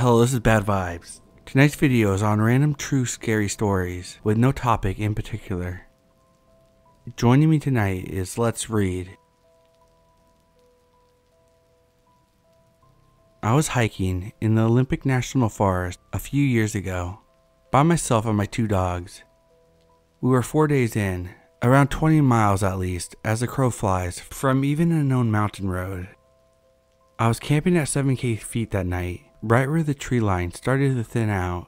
Hello, this is Bad Vibes. Tonight's video is on random true scary stories with no topic in particular. Joining me tonight is Let's Read. I was hiking in the Olympic National Forest a few years ago, by myself and my two dogs. We were 4 days in, around 20 miles at least, as the crow flies, from even a known mountain road. I was camping at 7K feet that night, right where the tree line started to thin out.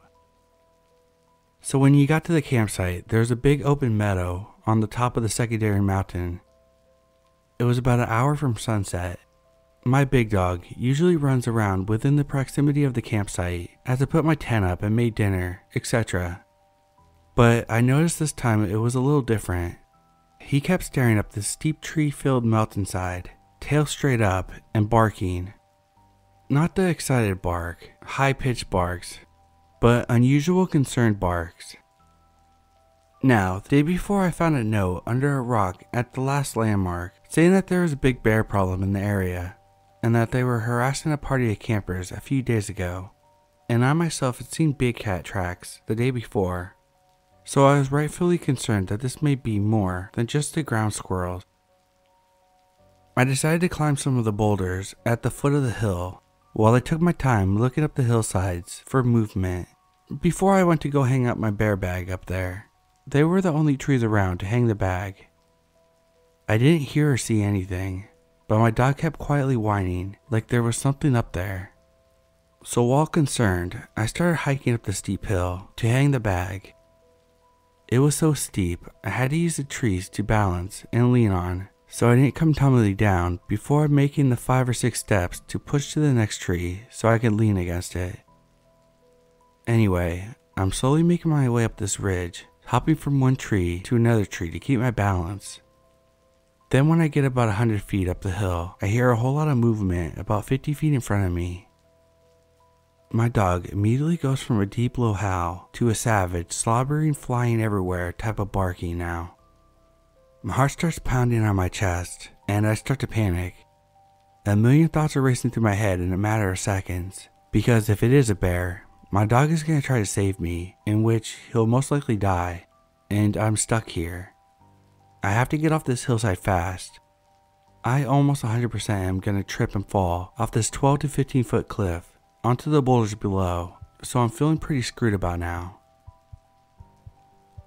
So when you got to the campsite, there was a big open meadow on the top of the secondary mountain. It was about an hour from sunset. My big dog usually runs around within the proximity of the campsite as I put my tent up and made dinner, etc. But I noticed this time it was a little different. He kept staring up this steep tree-filled mountainside, tail straight up and barking. Not the excited bark, high-pitched barks, but unusual concerned barks. Now, the day before I found a note under a rock at the last landmark saying that there was a big bear problem in the area and that they were harassing a party of campers a few days ago, and I myself had seen big cat tracks the day before, so I was rightfully concerned that this may be more than just the ground squirrels. I decided to climb some of the boulders at the foot of the hill while I took my time looking up the hillsides for movement before I went to go hang up my bear bag up there. They were the only trees around to hang the bag. I didn't hear or see anything, but my dog kept quietly whining like there was something up there. So while concerned, I started hiking up the steep hill to hang the bag. It was so steep, I had to use the trees to balance and lean on, so I didn't come tumbling down before making the 5 or 6 steps to push to the next tree so I could lean against it. Anyway, I'm slowly making my way up this ridge, hopping from one tree to another tree to keep my balance. Then when I get about 100 feet up the hill, I hear a whole lot of movement about 50 feet in front of me. My dog immediately goes from a deep low howl to a savage, slobbering, flying everywhere type of barking now. My heart starts pounding on my chest, and I start to panic. A million thoughts are racing through my head in a matter of seconds, because if it is a bear, my dog is going to try to save me, in which he'll most likely die, and I'm stuck here. I have to get off this hillside fast. I almost 100% am going to trip and fall off this 12 to 15 foot cliff onto the boulders below, so I'm feeling pretty screwed about now.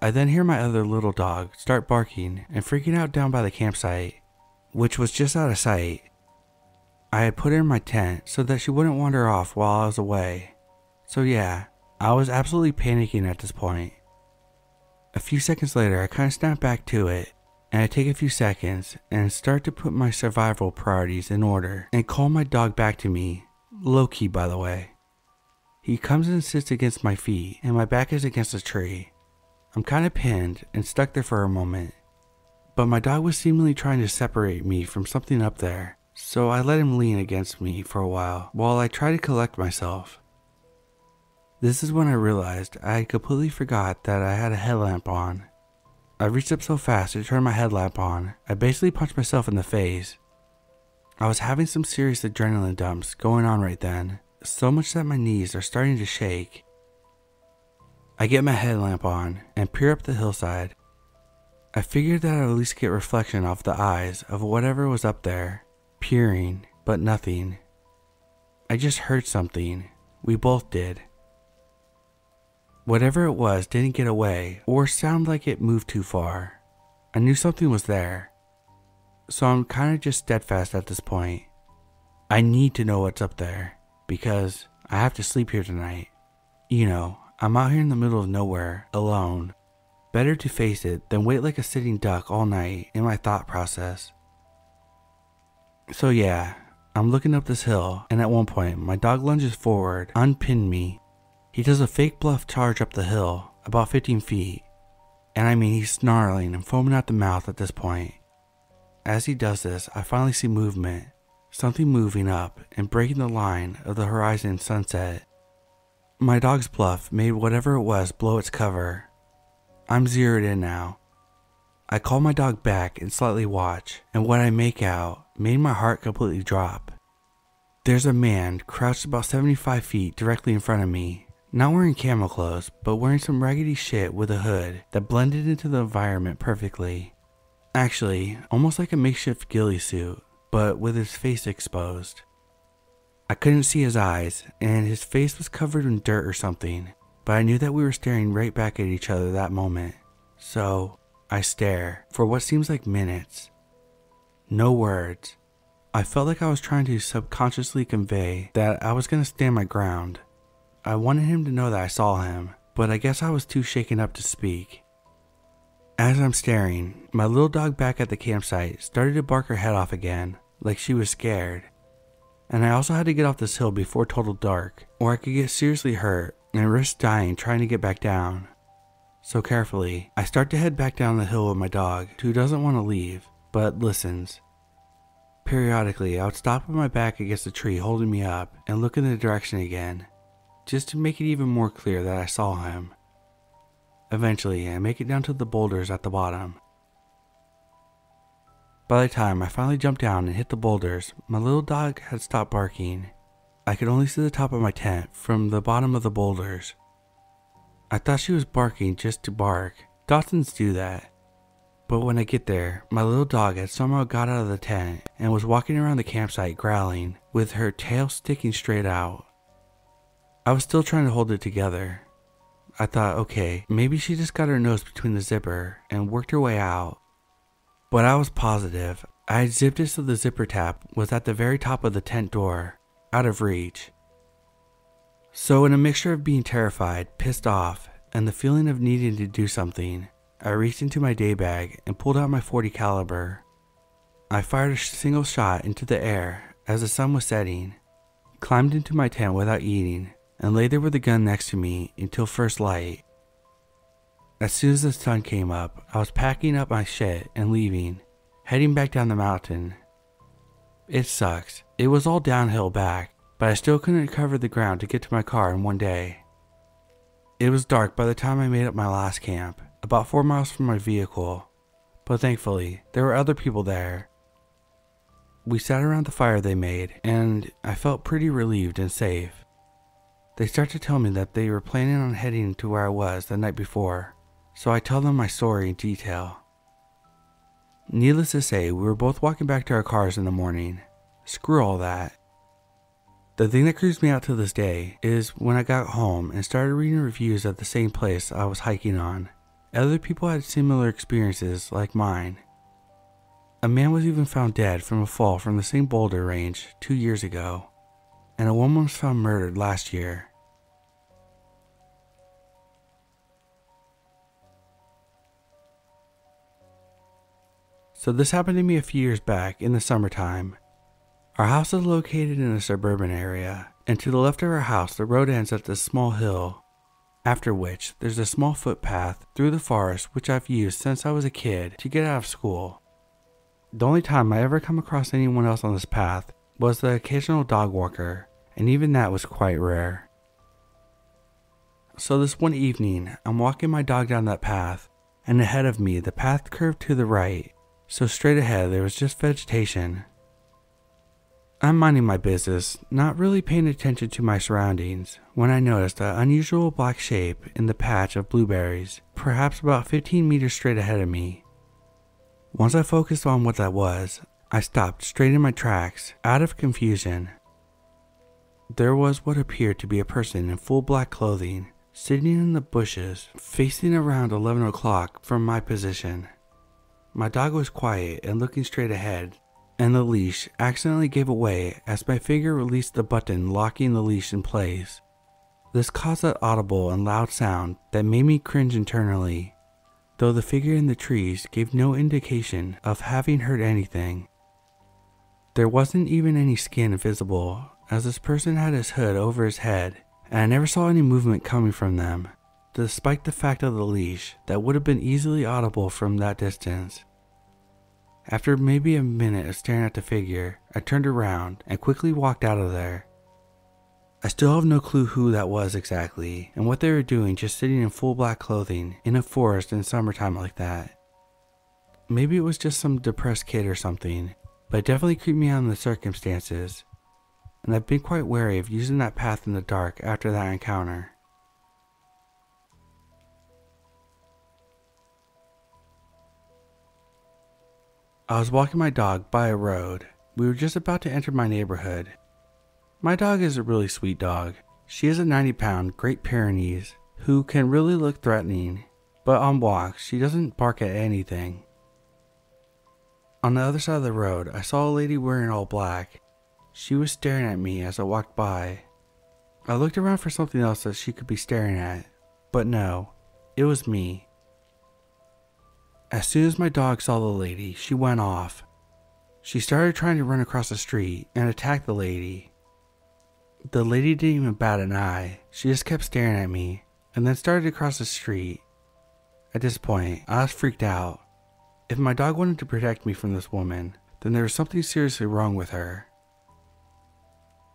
I then hear my other little dog start barking and freaking out down by the campsite, which was just out of sight. I had put her in my tent so that she wouldn't wander off while I was away. So yeah, I was absolutely panicking at this point. A few seconds later, I kind of snap back to it, and I take a few seconds and start to put my survival priorities in order and call my dog back to me, low-key by the way. He comes and sits against my feet and my back is against a tree. I'm kind of pinned and stuck there for a moment, but my dog was seemingly trying to separate me from something up there, so I let him lean against me for a while I try to collect myself. This is when I realized I had completely forgot that I had a headlamp on. I reached up so fast to turn my headlamp on, I basically punched myself in the face. I was having some serious adrenaline dumps going on right then, so much that my knees are starting to shake. I get my headlamp on and peer up the hillside. I figured that I would at least get reflection off the eyes of whatever was up there, peering, but nothing. I just heard something. We both did. Whatever it was didn't get away or sound like it moved too far. I knew something was there. So I'm kind of just steadfast at this point. I need to know what's up there because I have to sleep here tonight. You know, I'm out here in the middle of nowhere, alone. Better to face it than wait like a sitting duck all night in my thought process. So yeah, I'm looking up this hill, and at one point, my dog lunges forward, unpinned me. He does a fake bluff charge up the hill, about 15 feet. And I mean, he's snarling and foaming at the mouth at this point. As he does this, I finally see movement. Something moving up and breaking the line of the horizon sunset. My dog's bluff made whatever it was blow its cover. I'm zeroed in now. I call my dog back and slightly watch, and what I make out made my heart completely drop. There's a man crouched about 75 feet directly in front of me, not wearing camo clothes, but wearing some raggedy shit with a hood that blended into the environment perfectly. Actually, almost like a makeshift ghillie suit, but with his face exposed. I couldn't see his eyes, and his face was covered in dirt or something, but I knew that we were staring right back at each other that moment. So, I stare for what seems like minutes. No words. I felt like I was trying to subconsciously convey that I was going to stand my ground. I wanted him to know that I saw him, but I guess I was too shaken up to speak. As I'm staring, my little dog back at the campsite started to bark her head off again, like she was scared. And I also had to get off this hill before total dark, or I could get seriously hurt and risk dying trying to get back down. So carefully, I start to head back down the hill with my dog, who doesn't want to leave, but listens. Periodically, I would stop with my back against a tree holding me up and look in the direction again, just to make it even more clear that I saw him. Eventually, I make it down to the boulders at the bottom. By the time I finally jumped down and hit the boulders, my little dog had stopped barking. I could only see the top of my tent from the bottom of the boulders. I thought she was barking just to bark. Dachshunds do that. But when I get there, my little dog had somehow got out of the tent and was walking around the campsite growling, with her tail sticking straight out. I was still trying to hold it together. I thought, okay, maybe she just got her nose between the zipper and worked her way out. But I was positive. I had zipped it so the zipper tap was at the very top of the tent door, out of reach. So in a mixture of being terrified, pissed off, and the feeling of needing to do something, I reached into my day bag and pulled out my .40 caliber. I fired a single shot into the air as the sun was setting, climbed into my tent without eating, and lay there with the gun next to me until first light. As soon as the sun came up, I was packing up my shit and leaving, heading back down the mountain. It sucks. It was all downhill back, but I still couldn't cover the ground to get to my car in one day. It was dark by the time I made up my last camp, about 4 miles from my vehicle, but thankfully, there were other people there. We sat around the fire they made, and I felt pretty relieved and safe. They start to tell me that they were planning on heading to where I was the night before, so I tell them my story in detail. Needless to say, we were both walking back to our cars in the morning. Screw all that. The thing that creeps me out to this day is when I got home and started reading reviews at the same place I was hiking on. Other people had similar experiences like mine. A man was even found dead from a fall from the same boulder range 2 years ago, and a woman was found murdered last year. So this happened to me a few years back in the summertime. Our house is located in a suburban area, and to the left of our house the road ends at this small hill, after which there's a small footpath through the forest which I've used since I was a kid to get out of school. The only time I ever come across anyone else on this path was the occasional dog walker, and even that was quite rare. So this one evening, I'm walking my dog down that path, and ahead of me the path curved to the right, so straight ahead there was just vegetation. I'm minding my business, not really paying attention to my surroundings, when I noticed an unusual black shape in the patch of blueberries, perhaps about 15 meters straight ahead of me. Once I focused on what that was, I stopped straight in my tracks, out of confusion. There was what appeared to be a person in full black clothing, sitting in the bushes, facing around 11 o'clock from my position. My dog was quiet and looking straight ahead, and the leash accidentally gave away as my finger released the button locking the leash in place. This caused that audible and loud sound that made me cringe internally, though the figure in the trees gave no indication of having heard anything. There wasn't even any skin visible, as this person had his hood over his head, and I never saw any movement coming from them, despite the fact of the leash that would have been easily audible from that distance. After maybe a minute of staring at the figure, I turned around and quickly walked out of there. I still have no clue who that was exactly, and what they were doing just sitting in full black clothing in a forest in summertime like that. Maybe it was just some depressed kid or something, but it definitely creeped me out in the circumstances. and I've been quite wary of using that path in the dark after that encounter. I was walking my dog by a road. We were just about to enter my neighborhood. My dog is a really sweet dog. She is a 90-pound Great Pyrenees who can really look threatening, but on walks she doesn't bark at anything. On the other side of the road, I saw a lady wearing all black. She was staring at me as I walked by. I looked around for something else that she could be staring at, but no, it was me. As soon as my dog saw the lady, she went off. She started trying to run across the street and attack the lady. The lady didn't even bat an eye. She just kept staring at me and then started to cross the street. At this point, I was freaked out. If my dog wanted to protect me from this woman, then there was something seriously wrong with her.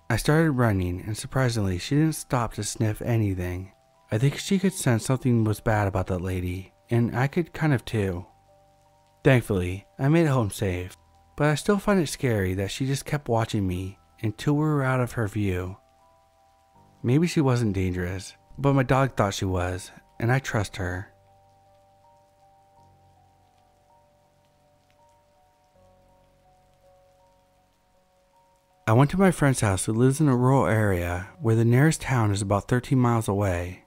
I started running, and surprisingly, she didn't stop to sniff anything. I think she could sense something was bad about that lady, and I could kind of too. Thankfully, I made it home safe, but I still find it scary that she just kept watching me until we were out of her view. Maybe she wasn't dangerous, but my dog thought she was, and I trust her. I went to my friend's house who lives in a rural area where the nearest town is about 13 miles away.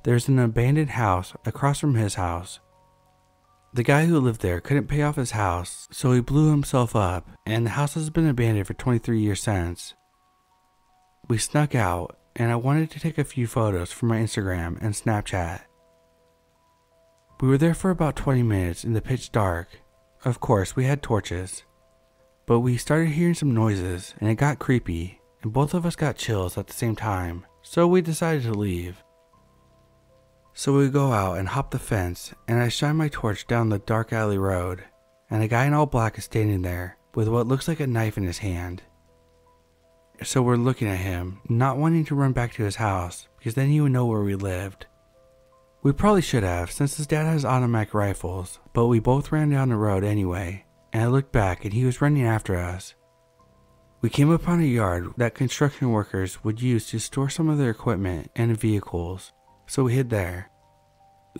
There's an abandoned house across from his house. The guy who lived there couldn't pay off his house, so he blew himself up, and the house has been abandoned for 23 years since. We snuck out, and I wanted to take a few photos for my Instagram and Snapchat. We were there for about 20 minutes in the pitch dark. Of course, we had torches. But we started hearing some noises, and it got creepy, and both of us got chills at the same time, so we decided to leave. So we go out and hop the fence, and I shine my torch down the dark alley road, and a guy in all black is standing there with what looks like a knife in his hand. So we're looking at him, not wanting to run back to his house, because then he would know where we lived. We probably should have, since his dad has automatic rifles, but we both ran down the road anyway. And I looked back and he was running after us. We came upon a yard that construction workers would use to store some of their equipment and vehicles, so we hid there.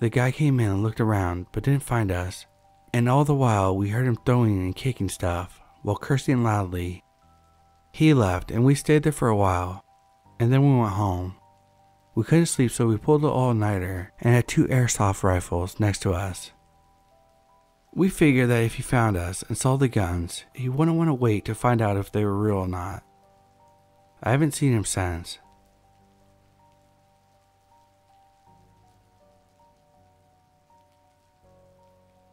The guy came in and looked around but didn't find us, and all the while we heard him throwing and kicking stuff while cursing loudly. He left and we stayed there for a while, and then we went home. We couldn't sleep, so we pulled an all-nighter and had 2 airsoft rifles next to us. We figured that if he found us and saw the guns, he wouldn't want to wait to find out if they were real or not. I haven't seen him since.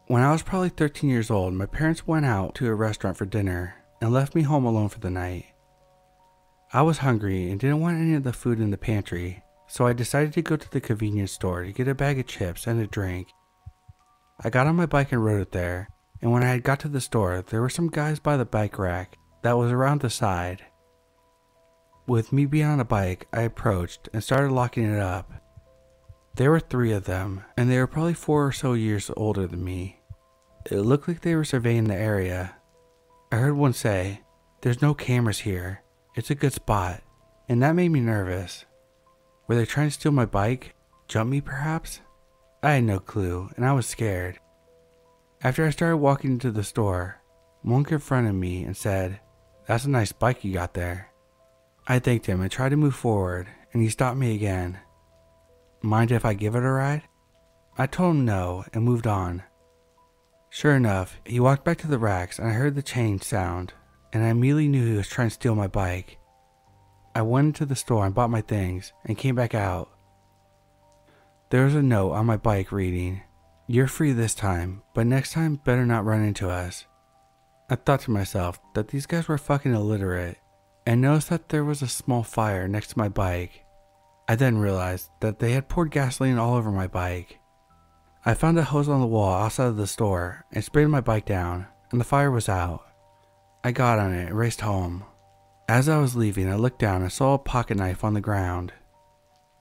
When I was probably 13 years old, my parents went out to a restaurant for dinner and left me home alone for the night. I was hungry and didn't want any of the food in the pantry, so I decided to go to the convenience store to get a bag of chips and a drink. I got on my bike and rode it there, and when I had got to the store, there were some guys by the bike rack that was around the side. With me being on a bike, I approached and started locking it up. There were 3 of them, and they were probably 4 or so years older than me. It looked like they were surveying the area. I heard one say, "There's no cameras here. It's a good spot," and that made me nervous. Were they trying to steal my bike? Jump me perhaps? I had no clue, and I was scared. After I started walking into the store, one confronted me and said, "That's a nice bike you got there." I thanked him and tried to move forward, and he stopped me again. "Mind if I give it a ride?" I told him no and moved on. Sure enough, he walked back to the racks and I heard the chain sound, and I immediately knew he was trying to steal my bike. I went into the store and bought my things and came back out. There was a note on my bike reading, "You're free this time, but next time better not run into us." I thought to myself that these guys were fucking illiterate, and noticed that there was a small fire next to my bike. I then realized that they had poured gasoline all over my bike. I found a hose on the wall outside of the store and sprayed my bike down, and the fire was out. I got on it and raced home. As I was leaving, I looked down and saw a pocket knife on the ground.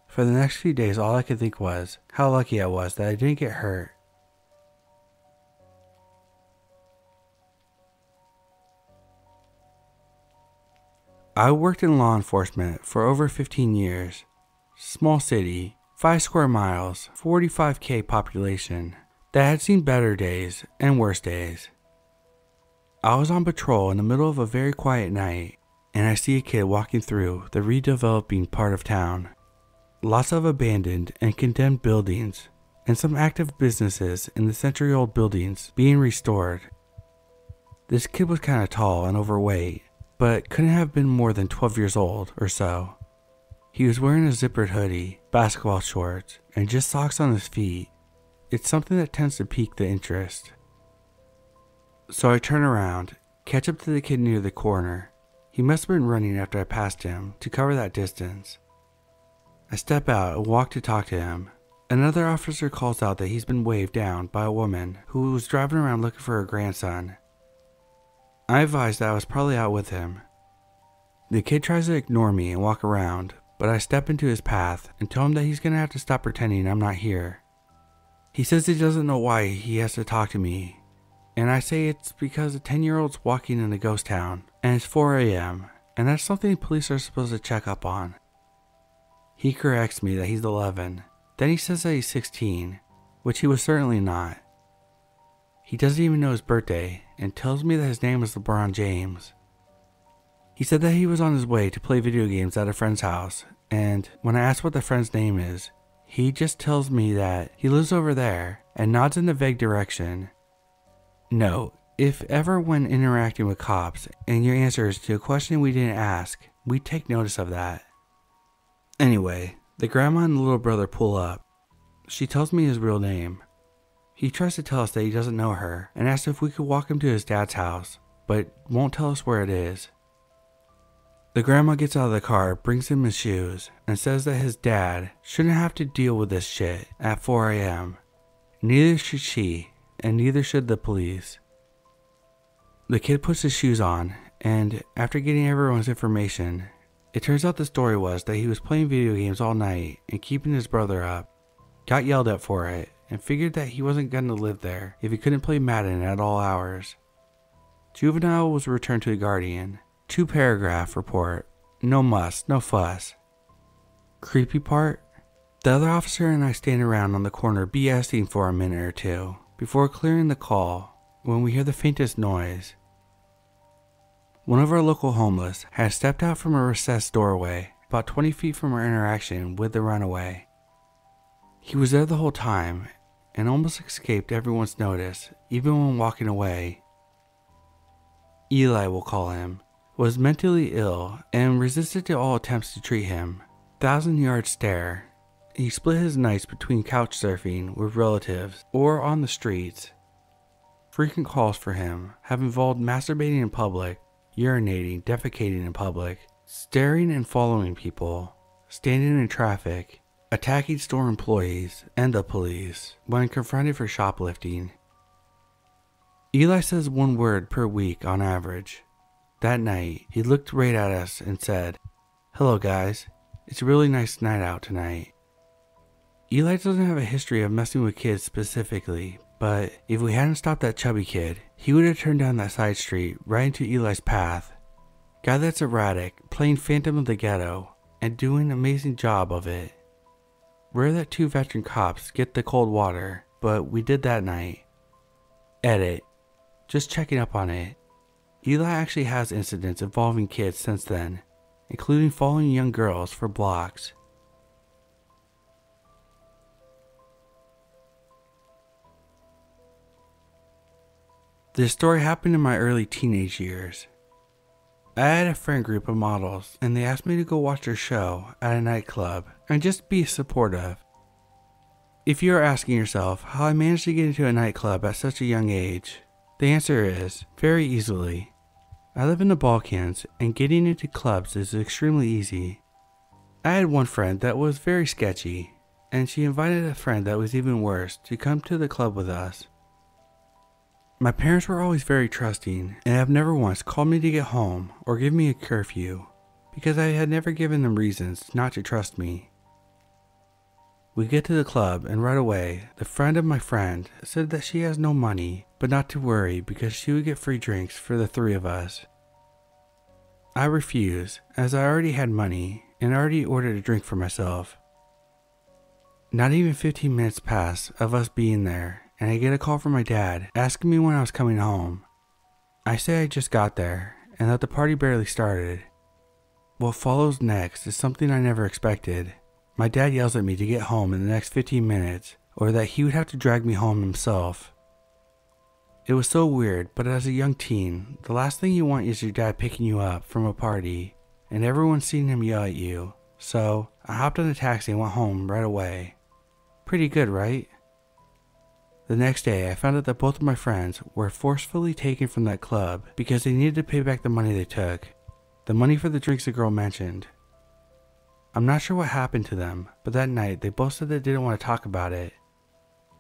For the next few days, all I could think was how lucky I was that I didn't get hurt. I worked in law enforcement for over 15 years. Small city, 5 square miles, 45K population. That had seen better days and worse days. I was on patrol in the middle of a very quiet night, and I see a kid walking through the redeveloping part of town. Lots of abandoned and condemned buildings, and some active businesses in the century-old buildings being restored. This kid was kind of tall and overweight, but couldn't have been more than 12 years old or so. He was wearing a zippered hoodie, basketball shorts, and just socks on his feet. It's something that tends to pique the interest. So I turn around, catch up to the kid near the corner. He must have been running after I passed him to cover that distance. I step out and walk to talk to him. Another officer calls out that he's been waved down by a woman who was driving around looking for her grandson. I advise that I was probably out with him. The kid tries to ignore me and walk around, but I step into his path and tell him that he's going to have to stop pretending I'm not here. He says he doesn't know why he has to talk to me, and I say it's because a 10-year-old's walking in a ghost town, and it's 4 a.m., and that's something police are supposed to check up on. He corrects me that he's 11, then he says that he's 16, which he was certainly not. He doesn't even know his birthday, and tells me that his name is LeBron James. He said that he was on his way to play video games at a friend's house, and when I asked what the friend's name is, he just tells me that he lives over there and nods in a vague direction. No, if ever when interacting with cops and your answer is to a question we didn't ask, we take notice of that. Anyway, the grandma and the little brother pull up. She tells me his real name. He tries to tell us that he doesn't know her and asks if we could walk him to his dad's house, but won't tell us where it is. The grandma gets out of the car, brings him his shoes, and says that his dad shouldn't have to deal with this shit at 4 a.m. Neither should she, and neither should the police. The kid puts his shoes on, and after getting everyone's information, it turns out the story was that he was playing video games all night and keeping his brother up, got yelled at for it, and figured that he wasn't going to live there if he couldn't play Madden at all hours. Juvenile was returned to the Guardian. 2-paragraph report. No muss, no fuss. Creepy part? The other officer and I stand around on the corner BSing for a minute or two before clearing the call when we hear the faintest noise. One of our local homeless has stepped out from a recessed doorway about 20 feet from our interaction with the runaway. He was there the whole time and almost escaped everyone's notice even when walking away. Eli, we'll call him, was mentally ill and resisted to all attempts to treat him. 1,000-yard stare. He split his nights between couch surfing with relatives or on the streets. Frequent calls for him have involved masturbating in public, urinating, defecating in public, staring and following people, standing in traffic, attacking store employees and the police when confronted for shoplifting. Eli says 1 word per week on average. That night, he looked right at us and said, "Hello guys, it's a really nice night out tonight." Eli doesn't have a history of messing with kids specifically, but if we hadn't stopped that chubby kid, he would have turned down that side street right into Eli's path. Guy that's erratic, playing Phantom of the Ghetto, and doing an amazing job of it. Rare that 2 veteran cops get the cold water, but we did that night. Edit. Just checking up on it. Eli actually has incidents involving kids since then, including following young girls for blocks. This story happened in my early teenage years. I had a friend group of models, and they asked me to go watch their show at a nightclub and just be supportive. If you are asking yourself how I managed to get into a nightclub at such a young age, the answer is very easily. I live in the Balkans, and getting into clubs is extremely easy. I had one friend that was very sketchy, and she invited a friend that was even worse to come to the club with us. My parents were always very trusting and have never once called me to get home or give me a curfew because I had never given them reasons not to trust me. We get to the club and right away, the friend of my friend said that she has no money, but not to worry because she would get free drinks for the 3 of us. I refused, as I already had money and already ordered a drink for myself. Not even 15 minutes passed of us being there, and I get a call from my dad asking me when I was coming home. I say I just got there and that the party barely started. What follows next is something I never expected. My dad yells at me to get home in the next 15 minutes or that he would have to drag me home himself. It was so weird, but as a young teen, the last thing you want is your dad picking you up from a party and everyone seeing him yell at you. So I hopped on a taxi and went home right away. Pretty good, right? The next day, I found out that both of my friends were forcefully taken from that club because they needed to pay back the money they took. The money for the drinks the girl mentioned. I'm not sure what happened to them, but that night they both said they didn't want to talk about it.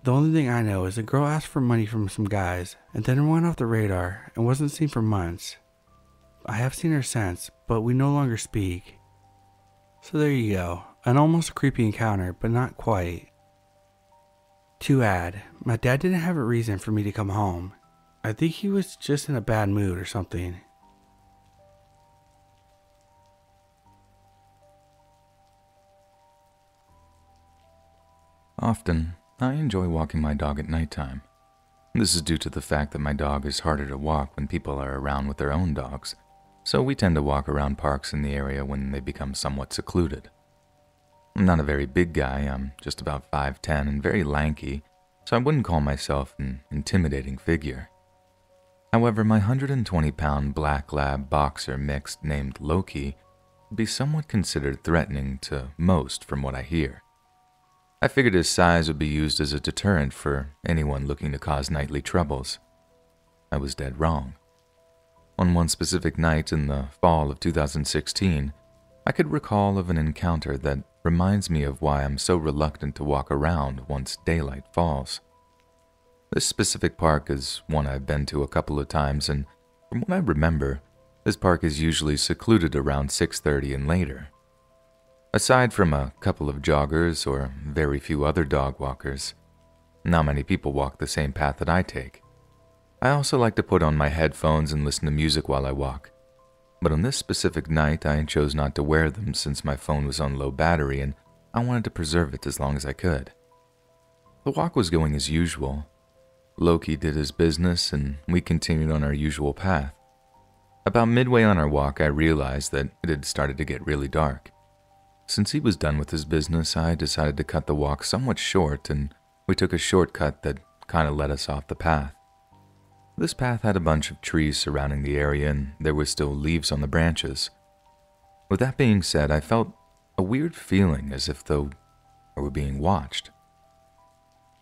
The only thing I know is the girl asked for money from some guys and then went off the radar and wasn't seen for months. I have seen her since, but we no longer speak. So there you go, an almost creepy encounter, but not quite. To add, my dad didn't have a reason for me to come home. I think he was just in a bad mood or something. Often, I enjoy walking my dog at nighttime. This is due to the fact that my dog is harder to walk when people are around with their own dogs, so we tend to walk around parks in the area when they become somewhat secluded. I'm not a very big guy, I'm just about 5'10" and very lanky, so I wouldn't call myself an intimidating figure. However, my 120-pound black lab boxer mix named Loki would be somewhat considered threatening to most from what I hear. I figured his size would be used as a deterrent for anyone looking to cause nightly troubles. I was dead wrong. On one specific night in the fall of 2016, I could recall of an encounter that reminds me of why I'm so reluctant to walk around once daylight falls. This specific park is one I've been to a couple of times, and from what I remember, this park is usually secluded around 6:30 and later. Aside from a couple of joggers or very few other dog walkers, not many people walk the same path that I take. I also like to put on my headphones and listen to music while I walk, but on this specific night I chose not to wear them since my phone was on low battery and I wanted to preserve it as long as I could. The walk was going as usual. Loki did his business and we continued on our usual path. About midway on our walk, I realized that it had started to get really dark. Since he was done with his business, I decided to cut the walk somewhat short and we took a shortcut that kind of led us off the path. This path had a bunch of trees surrounding the area and there were still leaves on the branches. With that being said, I felt a weird feeling as if though I were being watched.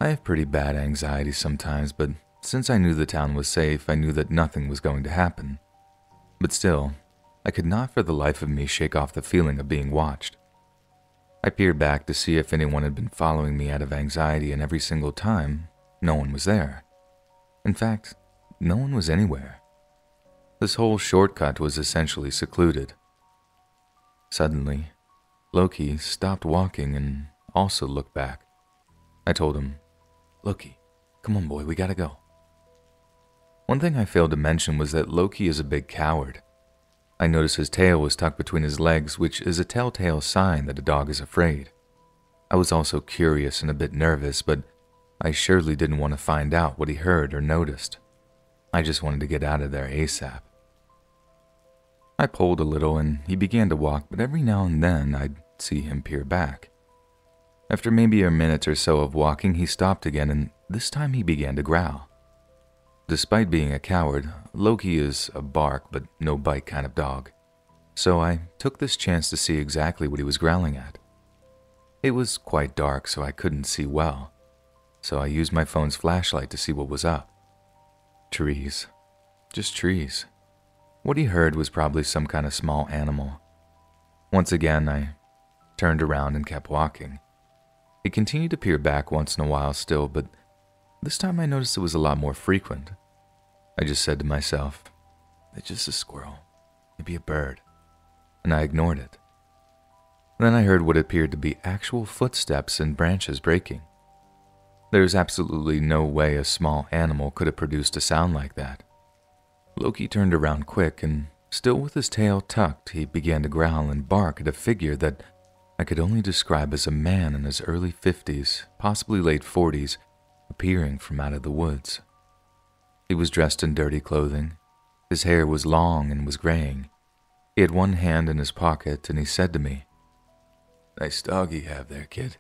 I have pretty bad anxiety sometimes, but since I knew the town was safe, I knew that nothing was going to happen. But still, I could not for the life of me shake off the feeling of being watched. I peered back to see if anyone had been following me out of anxiety, and every single time, no one was there. In fact, no one was anywhere. This whole shortcut was essentially secluded. Suddenly, Loki stopped walking and also looked back. I told him, "Loki, come on boy, we gotta go." One thing I failed to mention was that Loki is a big coward. I noticed his tail was tucked between his legs, which is a telltale sign that a dog is afraid. I was also curious and a bit nervous, but I surely didn't want to find out what he heard or noticed. I just wanted to get out of there ASAP. I pulled a little and he began to walk, but every now and then I'd see him peer back. After maybe a minute or so of walking, he stopped again, and this time he began to growl. Despite being a coward, Loki is a bark but no bite kind of dog, so I took this chance to see exactly what he was growling at. It was quite dark, so I couldn't see well, so I used my phone's flashlight to see what was up. Trees. Just trees. What he heard was probably some kind of small animal. Once again, I turned around and kept walking. He continued to peer back once in a while still, but this time I noticed it was a lot more frequent. I just said to myself, "It's just a squirrel, maybe a bird," and I ignored it. Then I heard what appeared to be actual footsteps and branches breaking. There's absolutely no way a small animal could have produced a sound like that. Loki turned around quick, and Still with his tail tucked, he began to growl and bark at a figure that I could only describe as a man in his early 50s, possibly late 40s, appearing from out of the woods. He was dressed in dirty clothing. His hair was long and was graying. He had one hand in his pocket, and he said to me, "Nice dog you have there, kid.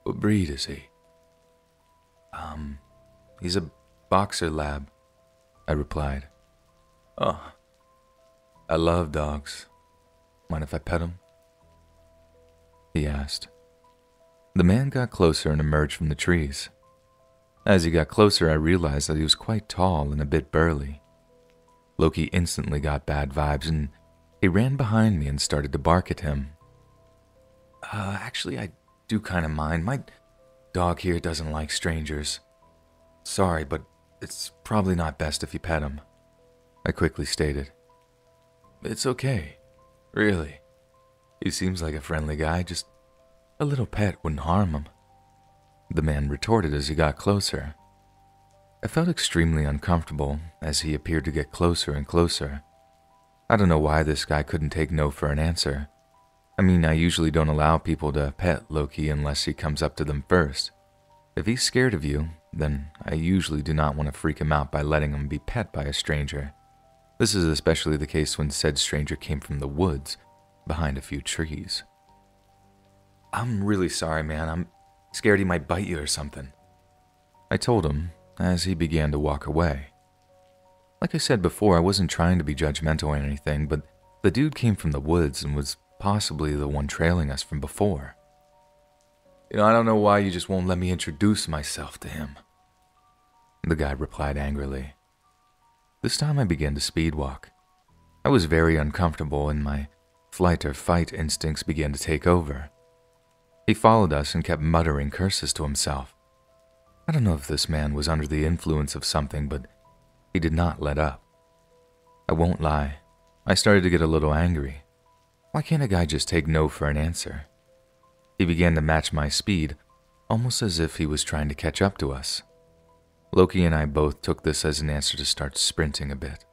What breed is he?" He's a boxer lab," I replied. "Oh, I love dogs. Mind if I pet him?" he asked. The man got closer and emerged from the trees. As he got closer, I realized that he was quite tall and a bit burly. Loki instantly got bad vibes, and he ran behind me and started to bark at him. Actually, I do kind of mind. My dog here doesn't like strangers. Sorry, but it's probably not best if you pet him," I quickly stated. "It's okay, really. He seems like a friendly guy, just a little pet wouldn't harm him," the man retorted as he got closer. I felt extremely uncomfortable as he appeared to get closer and closer. I don't know why this guy couldn't take no for an answer. I mean, I usually don't allow people to pet Loki unless he comes up to them first. If he's scared of you, then I usually do not want to freak him out by letting him be pet by a stranger. This is especially the case when said stranger came from the woods, behind a few trees. "I'm really sorry, man. I'm scared he might bite you or something," I told him as he began to walk away. Like I said before, I wasn't trying to be judgmental or anything, but the dude came from the woods and was possibly the one trailing us from before. I don't know why you just won't let me introduce myself to him," the guy replied angrily. This time I began to speed walk. I was very uncomfortable and my flight or fight instincts began to take over. He followed us and kept muttering curses to himself. I don't know if this man was under the influence of something, but he did not let up. I won't lie, I started to get a little angry. Why can't a guy just take no for an answer? He began to match my speed, almost as if he was trying to catch up to us. Loki and I both took this as an answer to start sprinting a bit.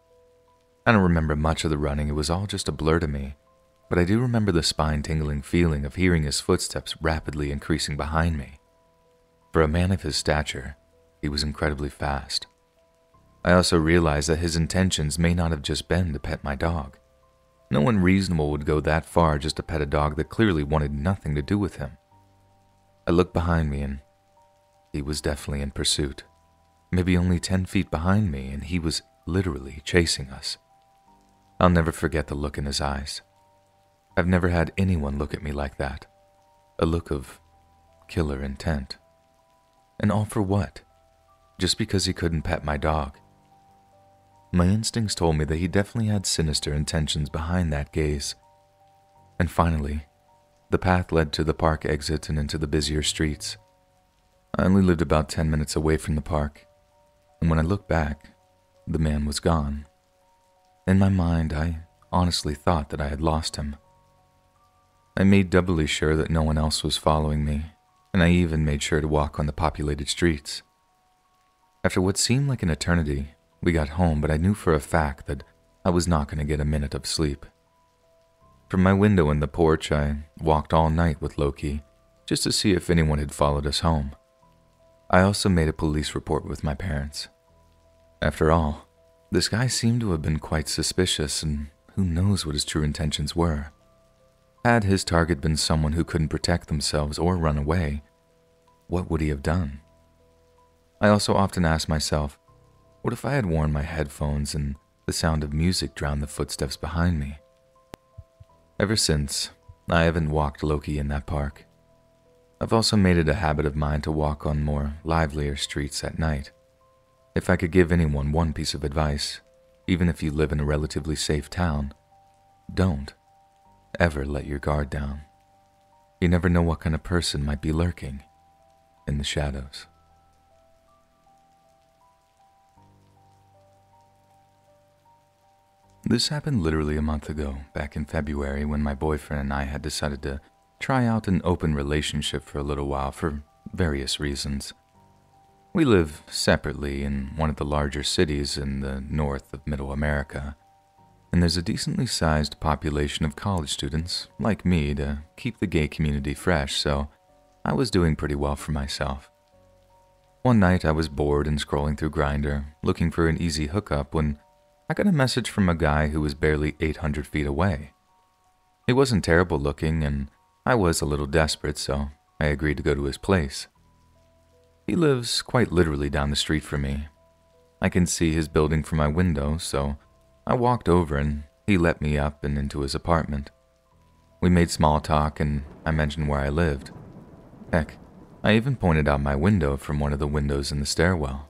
I don't remember much of the running, it was all just a blur to me, but I do remember the spine-tingling feeling of hearing his footsteps rapidly increasing behind me. For a man of his stature, he was incredibly fast. I also realized that his intentions may not have just been to pet my dog. No one reasonable would go that far just to pet a dog that clearly wanted nothing to do with him. I looked behind me and he was definitely in pursuit. Maybe only 10 feet behind me, and he was literally chasing us. I'll never forget the look in his eyes. I've never had anyone look at me like that. A look of killer intent. And all for what? Just because he couldn't pet my dog. My instincts told me that he definitely had sinister intentions behind that gaze. And finally, the path led to the park exit and into the busier streets. I only lived about 10 minutes away from the park, and when I looked back, the man was gone. In my mind, I honestly thought that I had lost him. I made doubly sure that no one else was following me, and I even made sure to walk on the populated streets. After what seemed like an eternity, we got home, but I knew for a fact that I was not going to get a minute of sleep. From my window in the porch, I walked all night with Loki, just to see if anyone had followed us home. I also made a police report with my parents. After all, this guy seemed to have been quite suspicious, and who knows what his true intentions were. Had his target been someone who couldn't protect themselves or run away, what would he have done? I also often ask myself, what if I had worn my headphones and the sound of music drowned the footsteps behind me? Ever since, I haven't walked Loki in that park. I've also made it a habit of mine to walk on more livelier streets at night. If I could give anyone one piece of advice, even if you live in a relatively safe town, don't ever let your guard down. You never know what kind of person might be lurking in the shadows. This happened literally a month ago, back in February, when my boyfriend and I had decided to try out an open relationship for a little while for various reasons. We live separately in one of the larger cities in the north of Middle America, and there's a decently sized population of college students, like me, to keep the gay community fresh, so I was doing pretty well for myself. One night I was bored and scrolling through Grindr, looking for an easy hookup when I got a message from a guy who was barely 800 feet away. He wasn't terrible looking, and I was a little desperate, so I agreed to go to his place. He lives quite literally down the street from me. I can see his building from my window, so I walked over and he let me up and into his apartment. We made small talk and I mentioned where I lived. Heck, I even pointed out my window from one of the windows in the stairwell.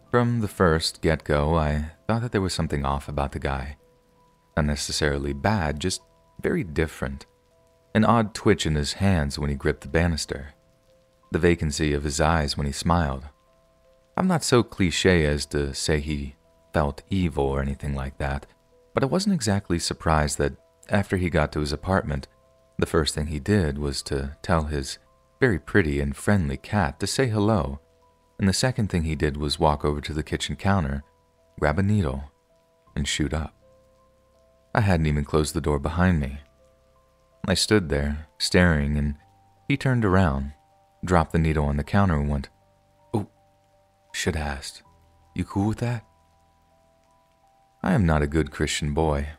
From the first get-go, I thought that there was something off about the guy. Not necessarily bad, just very different. An odd twitch in his hands when he gripped the banister. The vacancy of his eyes when he smiled. I'm not so cliché as to say he felt evil or anything like that, but I wasn't exactly surprised that after he got to his apartment, the first thing he did was to tell his very pretty and friendly cat to say hello, and the second thing he did was walk over to the kitchen counter, grab a needle, and shoot up. I hadn't even closed the door behind me. I stood there, staring, and he turned around, dropped the needle on the counter and went, "Oh, should have asked. You cool with that?" I am not a good Christian boy.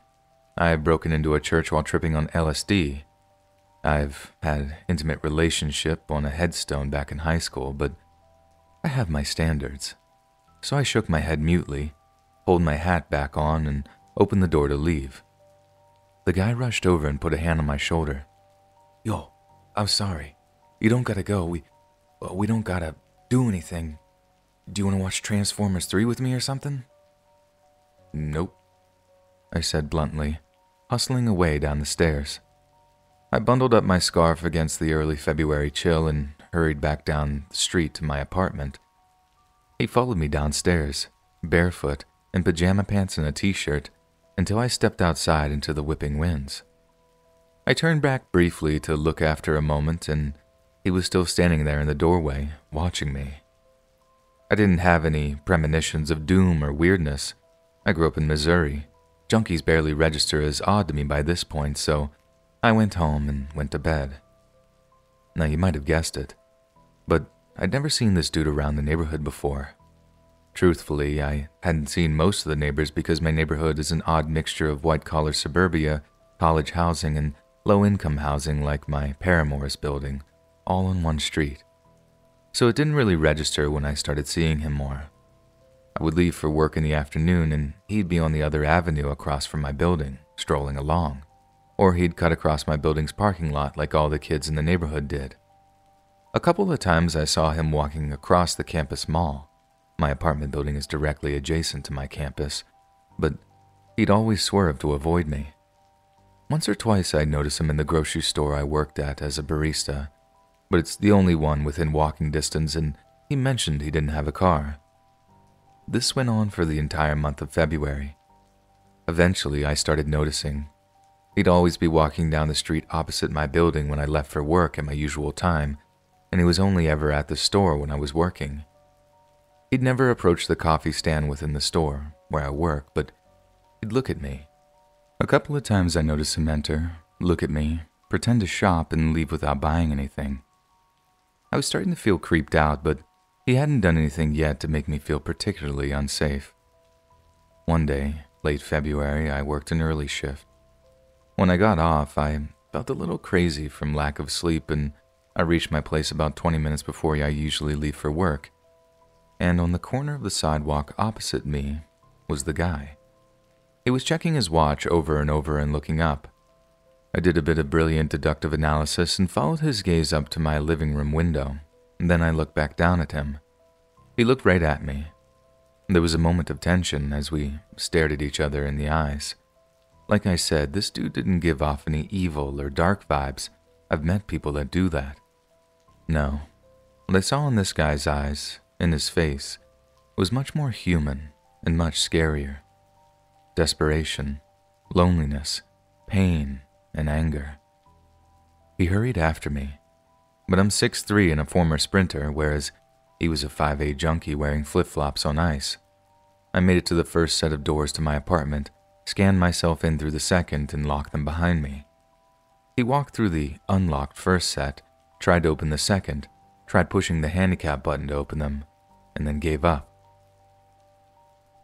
I have broken into a church while tripping on LSD. I've had intimate relationship on a headstone back in high school, but I have my standards. So I shook my head mutely, pulled my hat back on, and opened the door to leave. The guy rushed over and put a hand on my shoulder. "Yo, I'm sorry. You don't gotta go. We don't gotta do anything. Do you want to watch Transformers 3 with me or something?" "Nope," I said bluntly, hustling away down the stairs. I bundled up my scarf against the early February chill and hurried back down the street to my apartment. He followed me downstairs, barefoot, in pajama pants and a t-shirt, until I stepped outside into the whipping winds. I turned back briefly to look after a moment, and he was still standing there in the doorway, watching me. I didn't have any premonitions of doom or weirdness. I grew up in Missouri. Junkies barely register as odd to me by this point, so I went home and went to bed. Now, you might have guessed it, but I'd never seen this dude around the neighborhood before. Truthfully, I hadn't seen most of the neighbors because my neighborhood is an odd mixture of white-collar suburbia, college housing, and low-income housing like my Paramore's building, all on one street. So it didn't really register when I started seeing him more. I would leave for work in the afternoon and he'd be on the other avenue across from my building, strolling along. Or he'd cut across my building's parking lot like all the kids in the neighborhood did. A couple of times I saw him walking across the campus mall. My apartment building is directly adjacent to my campus, but he'd always swerve to avoid me. Once or twice I'd notice him in the grocery store I worked at as a barista, but it's the only one within walking distance, and he mentioned he didn't have a car. This went on for the entire month of February. Eventually, I started noticing. He'd always be walking down the street opposite my building when I left for work at my usual time, and he was only ever at the store when I was working. He'd never approach the coffee stand within the store, where I work, but he'd look at me. A couple of times I noticed him enter, look at me, pretend to shop, and leave without buying anything. I was starting to feel creeped out, but he hadn't done anything yet to make me feel particularly unsafe. One day, late February, I worked an early shift. When I got off, I felt a little crazy from lack of sleep, and I reached my place about 20 minutes before I usually leave for work. And on the corner of the sidewalk opposite me was the guy. He was checking his watch over and over and looking up. I did a bit of brilliant deductive analysis and followed his gaze up to my living room window. Then I looked back down at him. He looked right at me. There was a moment of tension as we stared at each other in the eyes. Like I said, this dude didn't give off any evil or dark vibes. I've met people that do that. No, what I saw in this guy's eyes, in his face, was much more human and much scarier. Desperation, loneliness, pain, and anger. He hurried after me, but I'm 6'3" and a former sprinter, whereas he was a 5'8" junkie wearing flip-flops on ice. I made it to the first set of doors to my apartment, scanned myself in through the second, and locked them behind me. He walked through the unlocked first set, tried to open the second, tried pushing the handicap button to open them, and then gave up.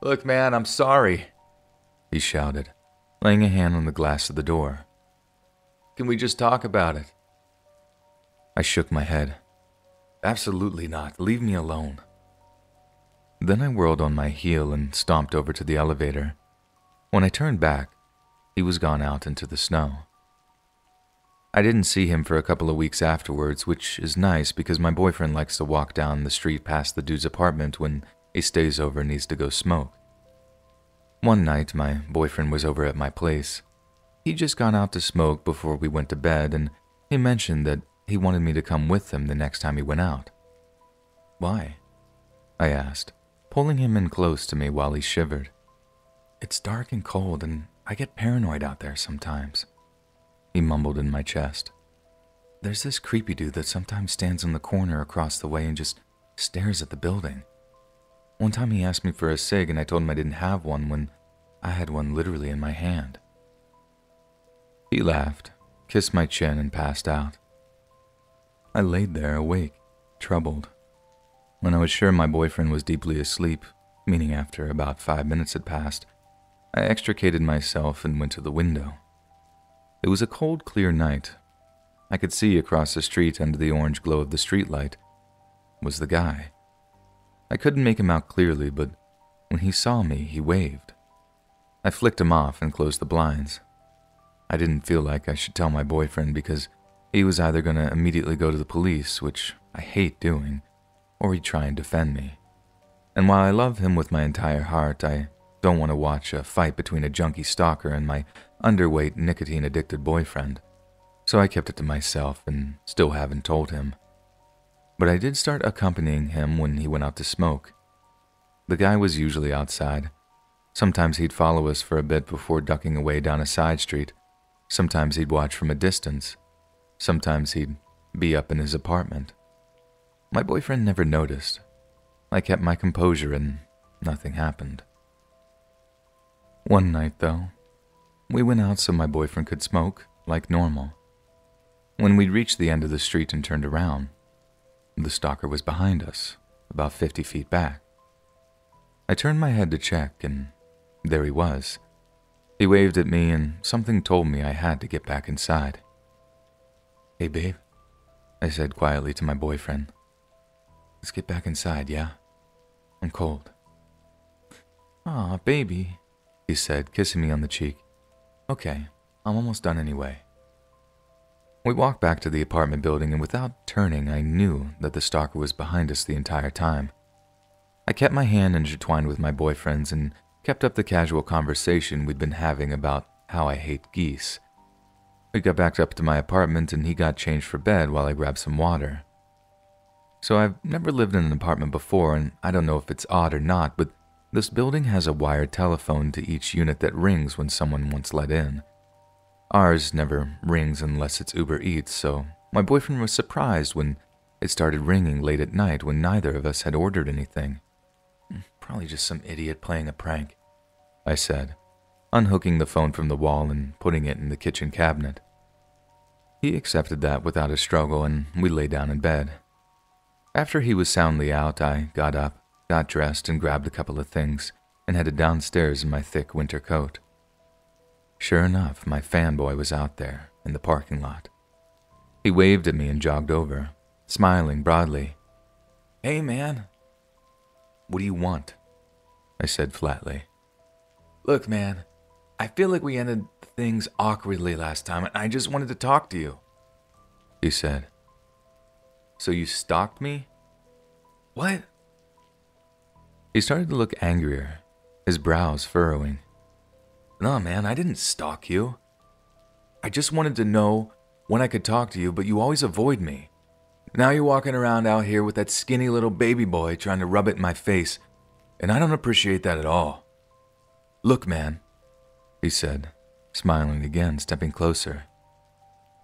"Look, man, I'm sorry," he shouted, laying a hand on the glass of the door. "Can we just talk about it?" I shook my head. "Absolutely not. Leave me alone." Then I whirled on my heel and stomped over to the elevator. When I turned back, he was gone out into the snow. I didn't see him for a couple of weeks afterwards, which is nice because my boyfriend likes to walk down the street past the dude's apartment when he stays over and needs to go smoke. One night, my boyfriend was over at my place. He just got out to smoke before we went to bed, and he mentioned that he wanted me to come with him the next time he went out. "Why?" I asked, pulling him in close to me while he shivered. "It's dark and cold, and I get paranoid out there sometimes," he mumbled in my chest. "There's this creepy dude that sometimes stands in the corner across the way and just stares at the building. One time he asked me for a cig and I told him I didn't have one when I had one literally in my hand." He laughed, kissed my chin, and passed out. I laid there awake, troubled. When I was sure my boyfriend was deeply asleep, meaning after about 5 minutes had passed, I extricated myself and went to the window. It was a cold, clear night. I could see across the street under the orange glow of the streetlight was the guy. I couldn't make him out clearly, but when he saw me, he waved. I flicked him off and closed the blinds. I didn't feel like I should tell my boyfriend because he was either going to immediately go to the police, which I hate doing, or he'd try and defend me. And while I love him with my entire heart, I don't want to watch a fight between a junkie stalker and my underweight, nicotine-addicted boyfriend, so I kept it to myself and still haven't told him. But I did start accompanying him when he went out to smoke. The guy was usually outside. Sometimes he'd follow us for a bit before ducking away down a side street. Sometimes he'd watch from a distance. Sometimes he'd be up in his apartment. My boyfriend never noticed. I kept my composure and nothing happened. One night, though, we went out so my boyfriend could smoke like normal. When we'd reached the end of the street and turned around, the stalker was behind us, about 50 feet back. I turned my head to check, and there he was. He waved at me, and something told me I had to get back inside. "Hey, babe," I said quietly to my boyfriend. "Let's get back inside, yeah? I'm cold." "Aw, baby," he said, kissing me on the cheek. "Okay, I'm almost done anyway." We walked back to the apartment building, and without turning, I knew that the stalker was behind us the entire time. I kept my hand intertwined with my boyfriend's and kept up the casual conversation we'd been having about how I hate geese. We got back up to my apartment, and he got changed for bed while I grabbed some water. So I've never lived in an apartment before, and I don't know if it's odd or not, but this building has a wired telephone to each unit that rings when someone wants let in. Ours never rings unless it's Uber Eats, so my boyfriend was surprised when it started ringing late at night when neither of us had ordered anything. "Probably just some idiot playing a prank," I said, unhooking the phone from the wall and putting it in the kitchen cabinet. He accepted that without a struggle, and we lay down in bed. After he was soundly out, I got up, got dressed, and grabbed a couple of things, and headed downstairs in my thick winter coat. Sure enough, my fanboy was out there in the parking lot. He waved at me and jogged over, smiling broadly. "Hey, man." "What do you want?" I said flatly. "Look, man, I feel like we ended things awkwardly last time, and I just wanted to talk to you," he said. "So you stalked me?" "What?" He started to look angrier, his brows furrowing. "No, man, I didn't stalk you. I just wanted to know when I could talk to you, but you always avoid me. Now you're walking around out here with that skinny little baby boy trying to rub it in my face, and I don't appreciate that at all. Look, man," he said, smiling again, stepping closer.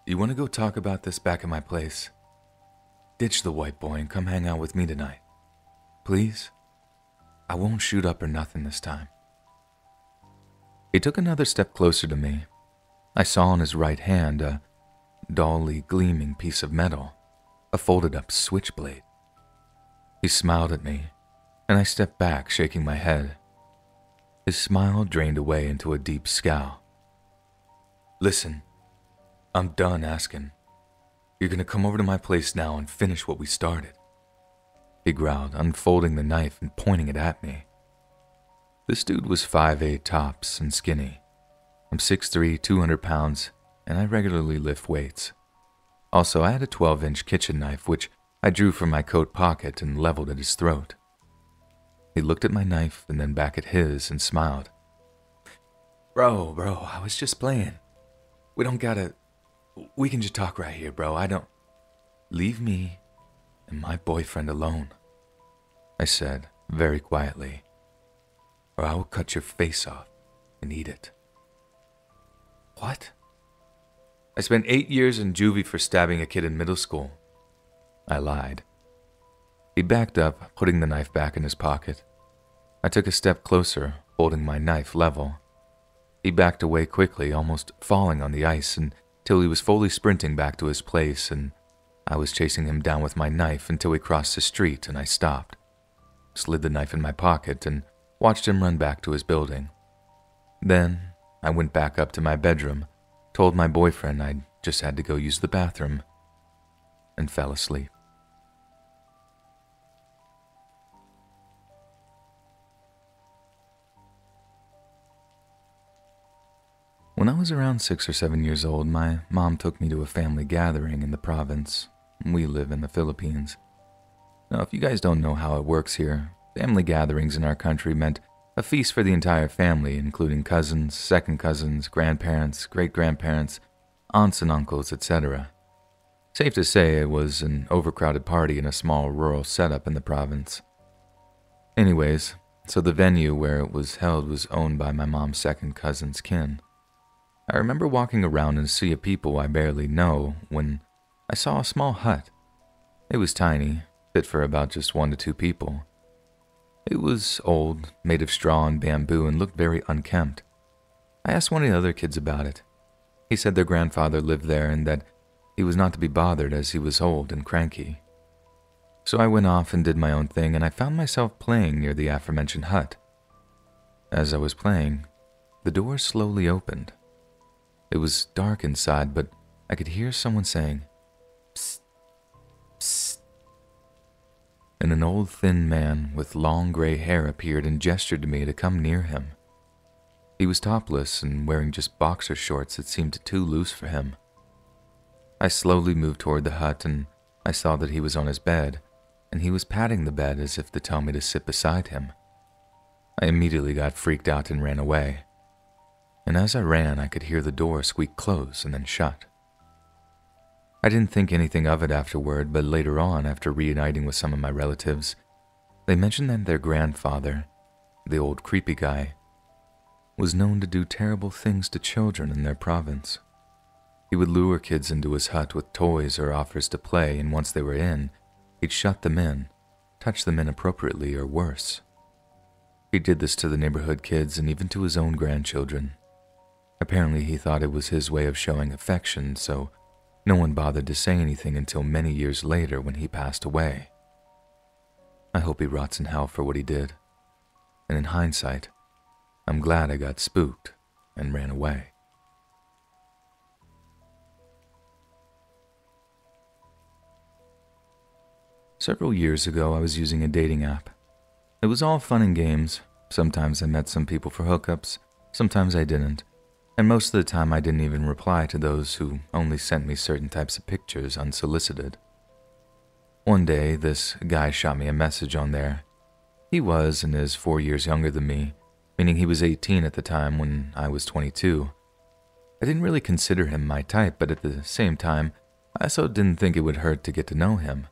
"Do you want to go talk about this back at my place? Ditch the white boy and come hang out with me tonight. Please? I won't shoot up or nothing this time." He took another step closer to me. I saw in his right hand a dully gleaming piece of metal, a folded-up switchblade. He smiled at me, and I stepped back, shaking my head. His smile drained away into a deep scowl. "Listen, I'm done asking. You're gonna come over to my place now and finish what we started," he growled, unfolding the knife and pointing it at me. This dude was 5'8" tops and skinny. I'm 6'3", 200 pounds, and I regularly lift weights. Also, I had a 12-inch kitchen knife, which I drew from my coat pocket and leveled at his throat. He looked at my knife and then back at his and smiled. Bro, I was just playing. We can just talk right here, bro. Leave me and my boyfriend alone," I said very quietly, "or I will cut your face off and eat it." "What?" "I spent 8 years in juvie for stabbing a kid in middle school," I lied. He backed up, putting the knife back in his pocket. I took a step closer, holding my knife level. He backed away quickly, almost falling on the ice until he was fully sprinting back to his place, and I was chasing him down with my knife until we crossed the street and I stopped, slid the knife in my pocket, and watched him run back to his building. Then I went back up to my bedroom, told my boyfriend I just had to go use the bathroom, and fell asleep. When I was around 6 or 7 years old, my mom took me to a family gathering in the province. We live in the Philippines. Now, if you guys don't know how it works here, family gatherings in our country meant a feast for the entire family, including cousins, second cousins, grandparents, great-grandparents, aunts and uncles, etc. Safe to say it was an overcrowded party in a small rural setup in the province. Anyways, so the venue where it was held was owned by my mom's second cousin's kin. I remember walking around in a sea of people I barely know when I saw a small hut. It was tiny, fit for about just 1 to 2 people. It was old, made of straw and bamboo, and looked very unkempt. I asked one of the other kids about it. He said their grandfather lived there and that he was not to be bothered as he was old and cranky. So I went off and did my own thing, and I found myself playing near the aforementioned hut. As I was playing, the door slowly opened. It was dark inside, but I could hear someone saying, "Psst, psst." And an old thin man with long gray hair appeared and gestured to me to come near him. He was topless and wearing just boxer shorts that seemed too loose for him. I slowly moved toward the hut and I saw that he was on his bed, and he was patting the bed as if to tell me to sit beside him. I immediately got freaked out and ran away. And as I ran, I could hear the door squeak close and then shut. I didn't think anything of it afterward, but later on, after reuniting with some of my relatives, they mentioned that their grandfather, the old creepy guy, was known to do terrible things to children in their province. He would lure kids into his hut with toys or offers to play, and once they were in, he'd shut them in, touch them inappropriately, or worse. He did this to the neighborhood kids and even to his own grandchildren. Apparently, he thought it was his way of showing affection, so no one bothered to say anything until many years later when he passed away. I hope he rots in hell for what he did. And in hindsight, I'm glad I got spooked and ran away. Several years ago, I was using a dating app. It was all fun and games. Sometimes I met some people for hookups, sometimes I didn't. And most of the time I didn't even reply to those who only sent me certain types of pictures unsolicited. One day, this guy shot me a message on there. He was and is 4 years younger than me, meaning he was 18 at the time when I was 22. I didn't really consider him my type, but at the same time, I also didn't think it would hurt to get to know him.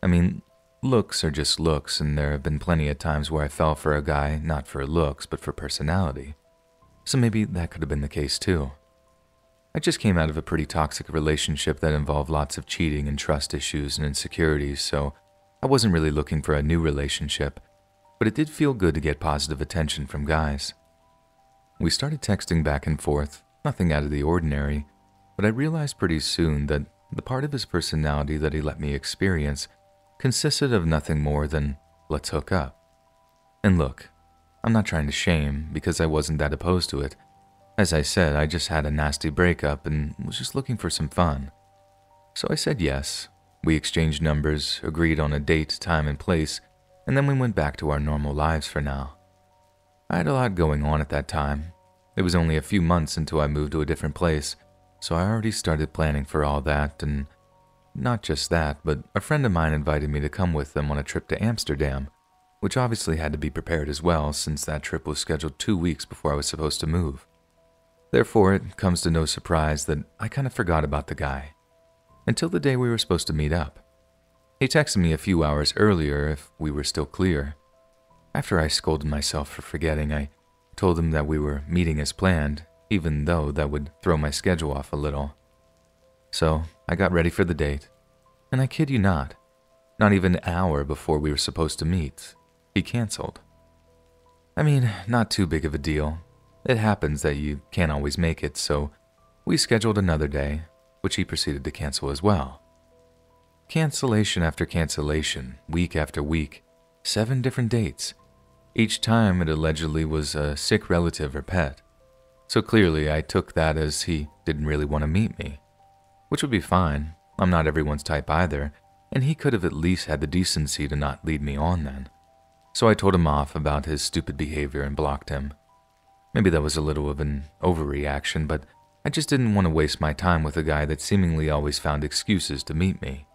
I mean, looks are just looks, and there have been plenty of times where I fell for a guy, not for looks, but for personality. So maybe that could have been the case too. I just came out of a pretty toxic relationship that involved lots of cheating and trust issues and insecurities, so I wasn't really looking for a new relationship, but it did feel good to get positive attention from guys. We started texting back and forth, nothing out of the ordinary, but I realized pretty soon that the part of his personality that he let me experience consisted of nothing more than, let's hook up. And look, I'm not trying to shame because I wasn't that opposed to it. As I said, I just had a nasty breakup and was just looking for some fun. So I said yes. We exchanged numbers, agreed on a date, time, and place, and then we went back to our normal lives for now. I had a lot going on at that time. It was only a few months until I moved to a different place, so I already started planning for all that, and not just that, but a friend of mine invited me to come with them on a trip to Amsterdam, which obviously had to be prepared as well since that trip was scheduled 2 weeks before I was supposed to move. Therefore, it comes to no surprise that I kind of forgot about the guy, until the day we were supposed to meet up. He texted me a few hours earlier if we were still clear. After I scolded myself for forgetting, I told him that we were meeting as planned, even though that would throw my schedule off a little. So I got ready for the date, and I kid you not even an hour before we were supposed to meet, he canceled. I mean, not too big of a deal. It happens that you can't always make it, so we scheduled another day, which he proceeded to cancel as well. Cancellation after cancellation, week after week, 7 different dates. Each time it allegedly was a sick relative or pet. So clearly I took that as he didn't really want to meet me. Which would be fine, I'm not everyone's type either, and he could have at least had the decency to not lead me on then. So I told him off about his stupid behavior and blocked him. Maybe that was a little of an overreaction, but I just didn't want to waste my time with a guy that seemingly always found excuses to meet me,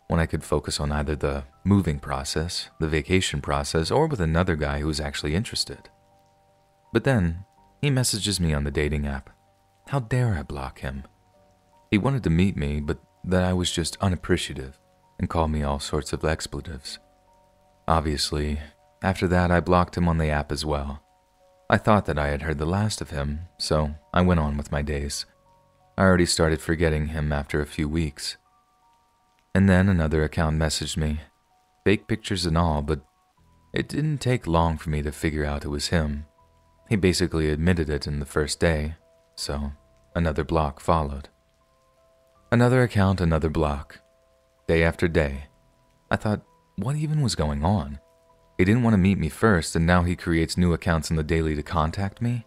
when I could focus on either the moving process, the vacation process, or with another guy who was actually interested. But then, he messages me on the dating app. How dare I block him? He wanted to meet me, but that I was just unappreciative and called me all sorts of expletives. Obviously, after that I blocked him on the app as well. I thought that I had heard the last of him, so I went on with my days. I already started forgetting him after a few weeks. And then another account messaged me, fake pictures and all, but it didn't take long for me to figure out it was him. He basically admitted it in the first day, so another block followed. Another account, another block. Day after day. I thought, what even was going on? He didn't want to meet me first, and now he creates new accounts on the daily to contact me?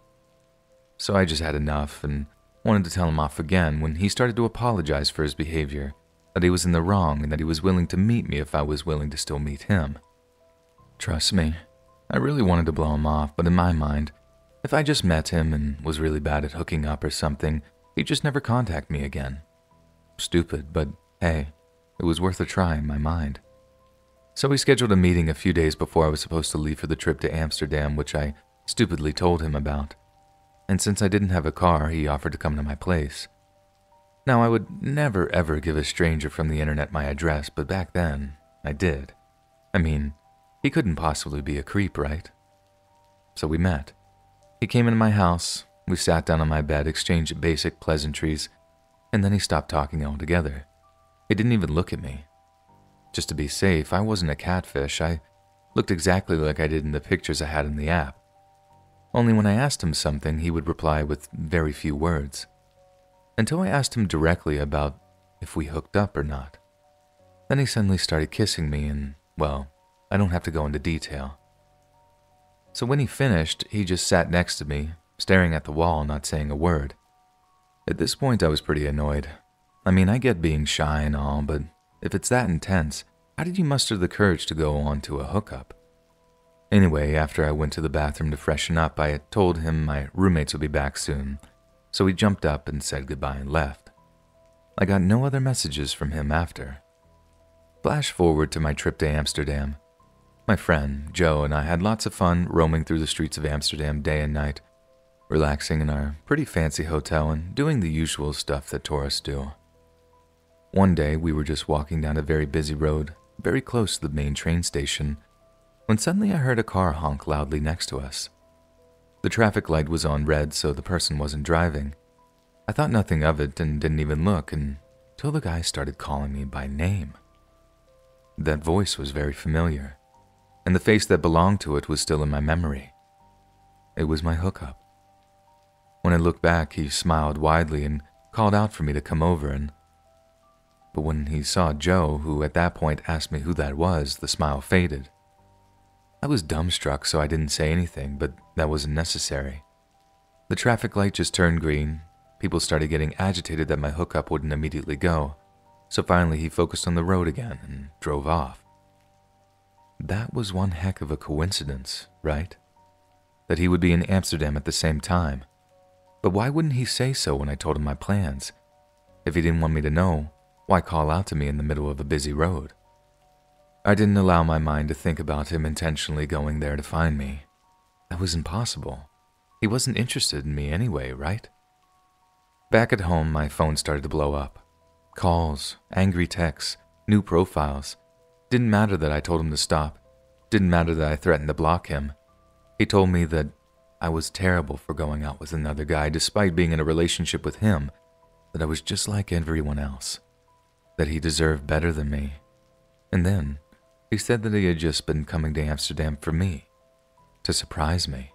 So I just had enough and wanted to tell him off again when he started to apologize for his behavior, that he was in the wrong and that he was willing to meet me if I was willing to still meet him. Trust me, I really wanted to blow him off, but in my mind, if I just met him and was really bad at hooking up or something, he'd just never contact me again. Stupid, but hey, it was worth a try in my mind. So we scheduled a meeting a few days before I was supposed to leave for the trip to Amsterdam, which I stupidly told him about. And since I didn't have a car, he offered to come to my place. Now, I would never ever give a stranger from the internet my address, but back then, I did. I mean, he couldn't possibly be a creep, right? So we met. He came into my house, we sat down on my bed, exchanged basic pleasantries, and then he stopped talking altogether. He didn't even look at me. Just to be safe, I wasn't a catfish. I looked exactly like I did in the pictures I had in the app. Only when I asked him something, he would reply with very few words. Until I asked him directly about if we hooked up or not. Then he suddenly started kissing me and, well, I don't have to go into detail. So when he finished, he just sat next to me, staring at the wall, not saying a word. At this point, I was pretty annoyed. I mean, I get being shy and all, but if it's that intense, how did you muster the courage to go on to a hookup? Anyway, after I went to the bathroom to freshen up, I had told him my roommates would be back soon, so he jumped up and said goodbye and left. I got no other messages from him after. Flash forward to my trip to Amsterdam. My friend, Joe, and I had lots of fun roaming through the streets of Amsterdam day and night, relaxing in our pretty fancy hotel and doing the usual stuff that tourists do. One day, we were just walking down a very busy road, very close to the main train station, when suddenly I heard a car honk loudly next to us. The traffic light was on red, so the person wasn't driving. I thought nothing of it and didn't even look until the guy started calling me by name. That voice was very familiar, and the face that belonged to it was still in my memory. It was my hookup. When I looked back, he smiled widely and called out for me to come over, but when he saw Joe, who at that point asked me who that was, the smile faded. I was dumbstruck, so I didn't say anything, but that wasn't necessary. The traffic light just turned green. People started getting agitated that my hookup wouldn't immediately go, so finally he focused on the road again and drove off. That was one heck of a coincidence, right? That he would be in Amsterdam at the same time. But why wouldn't he say so when I told him my plans? If he didn't want me to know, why call out to me in the middle of a busy road? I didn't allow my mind to think about him intentionally going there to find me. That was impossible. He wasn't interested in me anyway, right? Back at home, my phone started to blow up. Calls, angry texts, new profiles. Didn't matter that I told him to stop. Didn't matter that I threatened to block him. He told me that I was terrible for going out with another guy despite being in a relationship with him, that I was just like everyone else, that he deserved better than me. And then he said that he had just been coming to Amsterdam for me, to surprise me.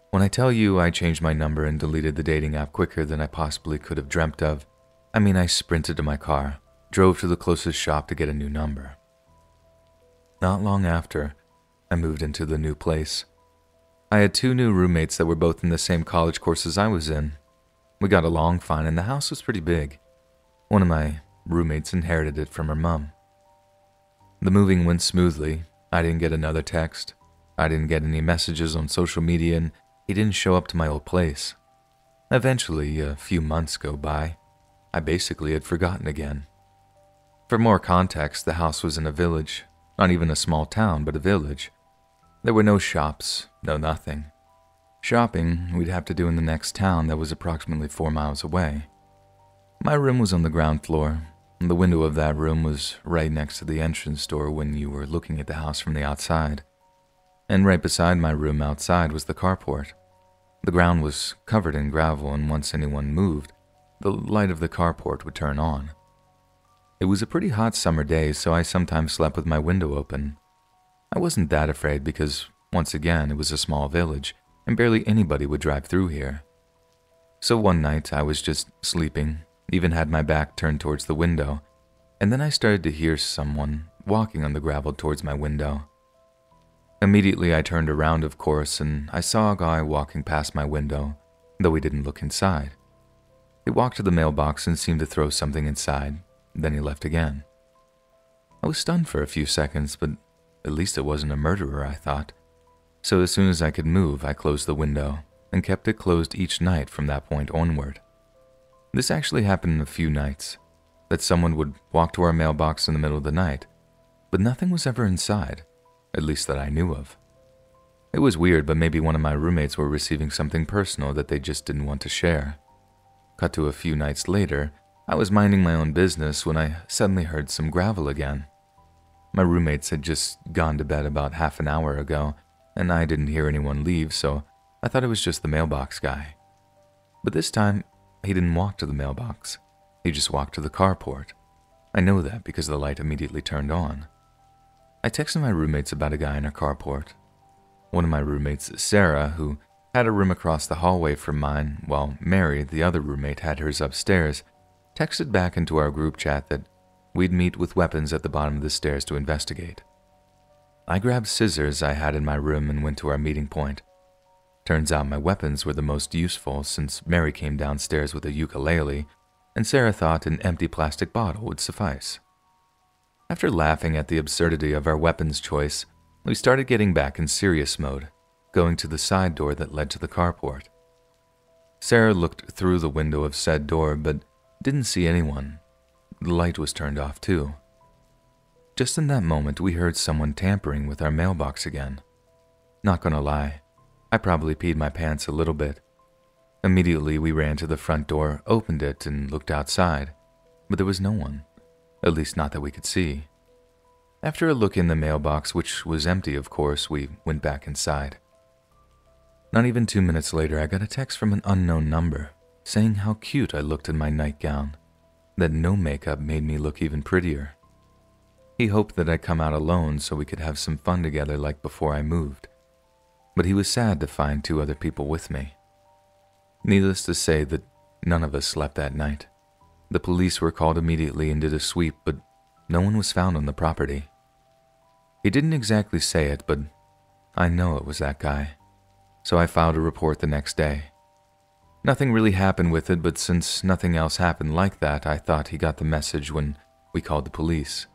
When I tell you I changed my number and deleted the dating app quicker than I possibly could have dreamt of, I mean I sprinted to my car, drove to the closest shop to get a new number. Not long after, I moved into the new place. I had 2 new roommates that were both in the same college courses I was in. We got along fine and the house was pretty big. One of my roommates inherited it from her mom. The moving went smoothly. I didn't get another text. I didn't get any messages on social media, and he didn't show up to my old place. Eventually, a few months go by. I basically had forgotten again. For more context, the house was in a village. Not even a small town, but a village. There were no shops, no nothing. Shopping we'd have to do in the next town that was approximately 4 miles away. My room was on the ground floor. The window of that room was right next to the entrance door when you were looking at the house from the outside. And right beside my room outside was the carport. The ground was covered in gravel, and once anyone moved, the light of the carport would turn on. It was a pretty hot summer day, so I sometimes slept with my window open. I wasn't that afraid because, once again, it was a small village, and barely anybody would drive through here. So one night, I was just sleeping, even had my back turned towards the window, and then I started to hear someone walking on the gravel towards my window. Immediately I turned around, of course, and I saw a guy walking past my window, though he didn't look inside. He walked to the mailbox and seemed to throw something inside, then he left again. I was stunned for a few seconds, but at least it wasn't a murderer, I thought. So as soon as I could move, I closed the window and kept it closed each night from that point onward. This actually happened a few nights, that someone would walk to our mailbox in the middle of the night, but nothing was ever inside, at least that I knew of. It was weird, but maybe one of my roommates were receiving something personal that they just didn't want to share. Cut to a few nights later, I was minding my own business when I suddenly heard some gravel again. My roommates had just gone to bed about half an hour ago, and I didn't hear anyone leave, so I thought it was just the mailbox guy. But this time, he didn't walk to the mailbox. He just walked to the carport. I know that because the light immediately turned on. I texted my roommates about a guy in our carport. One of my roommates, Sarah, who had a room across the hallway from mine, while Mary, the other roommate, had hers upstairs, texted back into our group chat that we'd meet with weapons at the bottom of the stairs to investigate. I grabbed scissors I had in my room and went to our meeting point. Turns out my weapons were the most useful since Mary came downstairs with a ukulele, and Sarah thought an empty plastic bottle would suffice. After laughing at the absurdity of our weapons choice, we started getting back in serious mode, going to the side door that led to the carport. Sarah looked through the window of said door, but didn't see anyone. The light was turned off too. Just in that moment, we heard someone tampering with our mailbox again. Not gonna lie, I probably peed my pants a little bit. Immediately, we ran to the front door, opened it, and looked outside, but there was no one, at least not that we could see. After a look in the mailbox, which was empty of course, we went back inside. Not even 2 minutes later, I got a text from an unknown number, saying how cute I looked in my nightgown, that no makeup made me look even prettier. He hoped that I'd come out alone so we could have some fun together like before I moved, but he was sad to find 2 other people with me. Needless to say that none of us slept that night. The police were called immediately and did a sweep, but no one was found on the property. He didn't exactly say it, but I know it was that guy, so I filed a report the next day. Nothing really happened with it, but since nothing else happened like that, I thought he got the message when we called the police.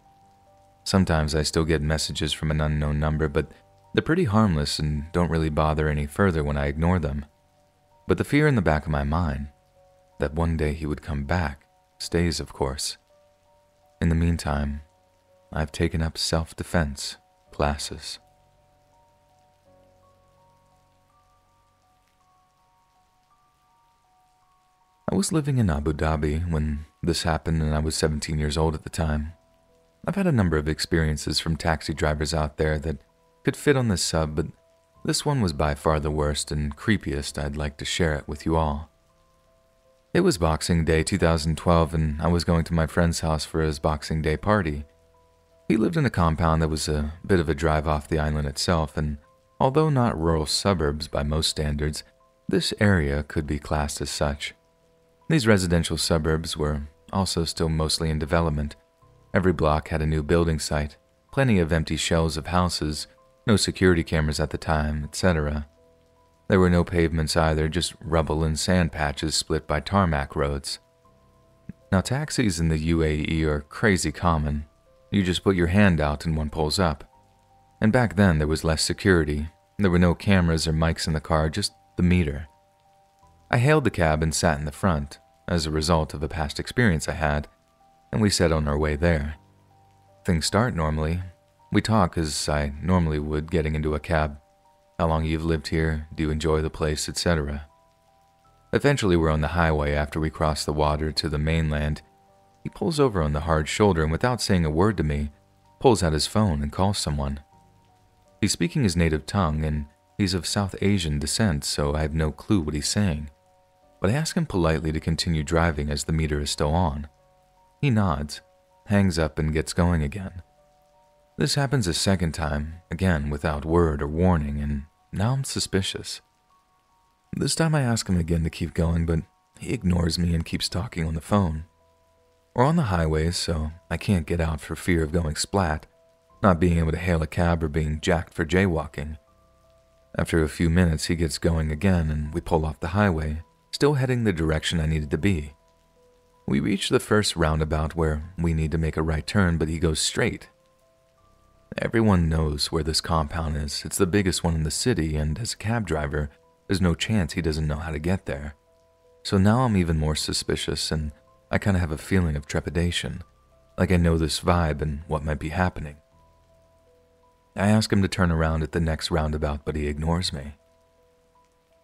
Sometimes I still get messages from an unknown number, but they're pretty harmless and don't really bother any further when I ignore them. But the fear in the back of my mind, that one day he would come back, stays, of course. In the meantime, I've taken up self-defense classes. I was living in Abu Dhabi when this happened, and I was 17 years old at the time. I've had a number of experiences from taxi drivers out there that could fit on this sub, but this one was by far the worst and creepiest. I'd like to share it with you all. It was Boxing Day 2012, and I was going to my friend's house for his Boxing Day party. He lived in a compound that was a bit of a drive off the island itself, and although not rural suburbs by most standards, this area could be classed as such. These residential suburbs were also still mostly in development. Every block had a new building site, plenty of empty shells of houses, no security cameras at the time, etc. There were no pavements either, just rubble and sand patches split by tarmac roads. Now, taxis in the UAE are crazy common. You just put your hand out and one pulls up. And back then there was less security. There were no cameras or mics in the car, just the meter. I hailed the cab and sat in the front, as a result of a past experience I had, and we set on our way there. Things start normally. We talk as I normally would getting into a cab. How long you've lived here, do you enjoy the place, etc. Eventually we're on the highway after we cross the water to the mainland. He pulls over on the hard shoulder and without saying a word to me, pulls out his phone and calls someone. He's speaking his native tongue and he's of South Asian descent, so I have no clue what he's saying. But I ask him politely to continue driving as the meter is still on. He nods, hangs up and gets going again. This happens a second time, again without word or warning, and now I'm suspicious. This time I ask him again to keep going, but he ignores me and keeps talking on the phone. We're on the highway, so I can't get out for fear of going splat, not being able to hail a cab or being jacked for jaywalking. After a few minutes, he gets going again and we pull off the highway, still heading the direction I needed to be. We reach the first roundabout where we need to make a right turn, but he goes straight. Everyone knows where this compound is. It's the biggest one in the city, and as a cab driver, there's no chance he doesn't know how to get there. So now I'm even more suspicious, and I kind of have a feeling of trepidation, like I know this vibe and what might be happening. I ask him to turn around at the next roundabout, but he ignores me.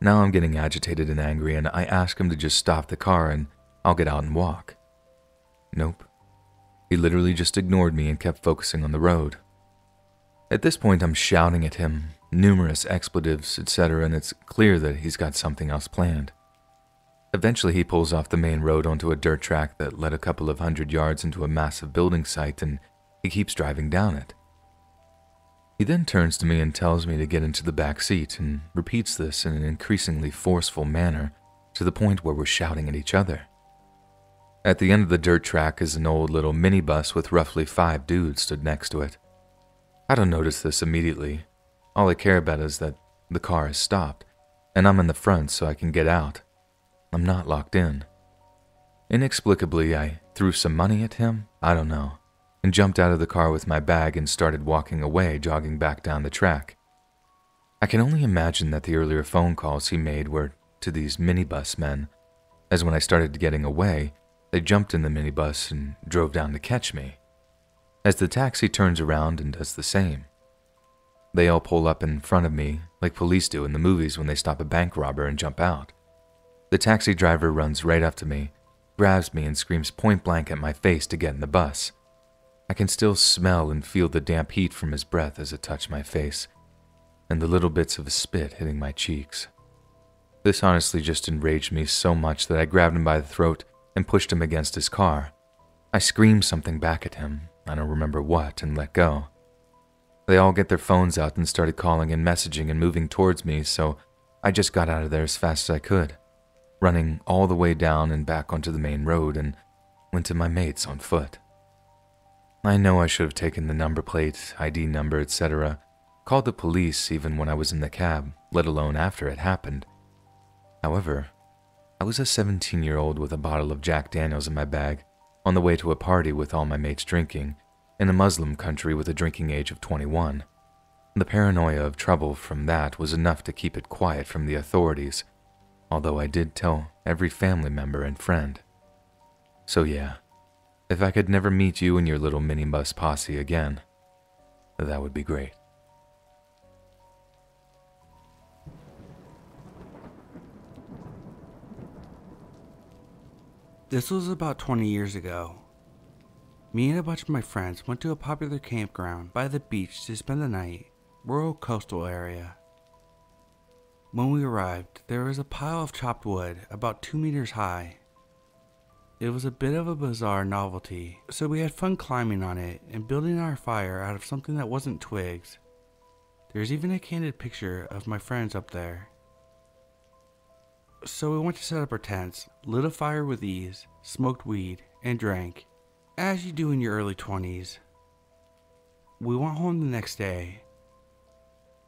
Now I'm getting agitated and angry, and I ask him to just stop the car and I'll get out and walk. Nope. He literally just ignored me and kept focusing on the road. At this point, I'm shouting at him, numerous expletives, etc., and it's clear that he's got something else planned. Eventually, he pulls off the main road onto a dirt track that led a couple of 100 yards into a massive building site, and he keeps driving down it. He then turns to me and tells me to get into the back seat and repeats this in an increasingly forceful manner to the point where we're shouting at each other. At the end of the dirt track is an old little minibus with roughly 5 dudes stood next to it. I don't notice this immediately. All I care about is that the car has stopped, and I'm in the front so I can get out. I'm not locked in. Inexplicably, I threw some money at him, I don't know, and jumped out of the car with my bag and started walking away, jogging back down the track. I can only imagine that the earlier phone calls he made were to these minibus men, as when I started getting away, they jumped in the minibus and drove down to catch me. As the taxi turns around and does the same. They all pull up in front of me like police do in the movies when they stop a bank robber and jump out. The taxi driver runs right up to me, grabs me and screams point blank at my face to get in the bus. I can still smell and feel the damp heat from his breath as it touched my face, and the little bits of his spit hitting my cheeks. This honestly just enraged me so much that I grabbed him by the throat and pushed him against his car. I screamed something back at him, I don't remember what, and let go. They all get their phones out and started calling and messaging and moving towards me, so I just got out of there as fast as I could. running all the way down and back onto the main road, and went to my mate's on foot. I know I should have taken the number plate, ID number, etc., called the police even when I was in the cab, let alone after it happened. However, I was a 17-year-old with a bottle of Jack Daniels in my bag, on the way to a party with all my mates drinking, in a Muslim country with a drinking age of 21. The paranoia of trouble from that was enough to keep it quiet from the authorities, although I did tell every family member and friend. So yeah, if I could never meet you and your little minibus posse again, that would be great. This was about 20 years ago. Me and a bunch of my friends went to a popular campground by the beach to spend the night, rural coastal area. When we arrived, there was a pile of chopped wood about 2 meters high. It was a bit of a bizarre novelty, so we had fun climbing on it and building our fire out of something that wasn't twigs. There's even a candid picture of my friends up there. So we went to set up our tents, lit a fire with ease, smoked weed, and drank, as you do in your early 20s. We went home the next day.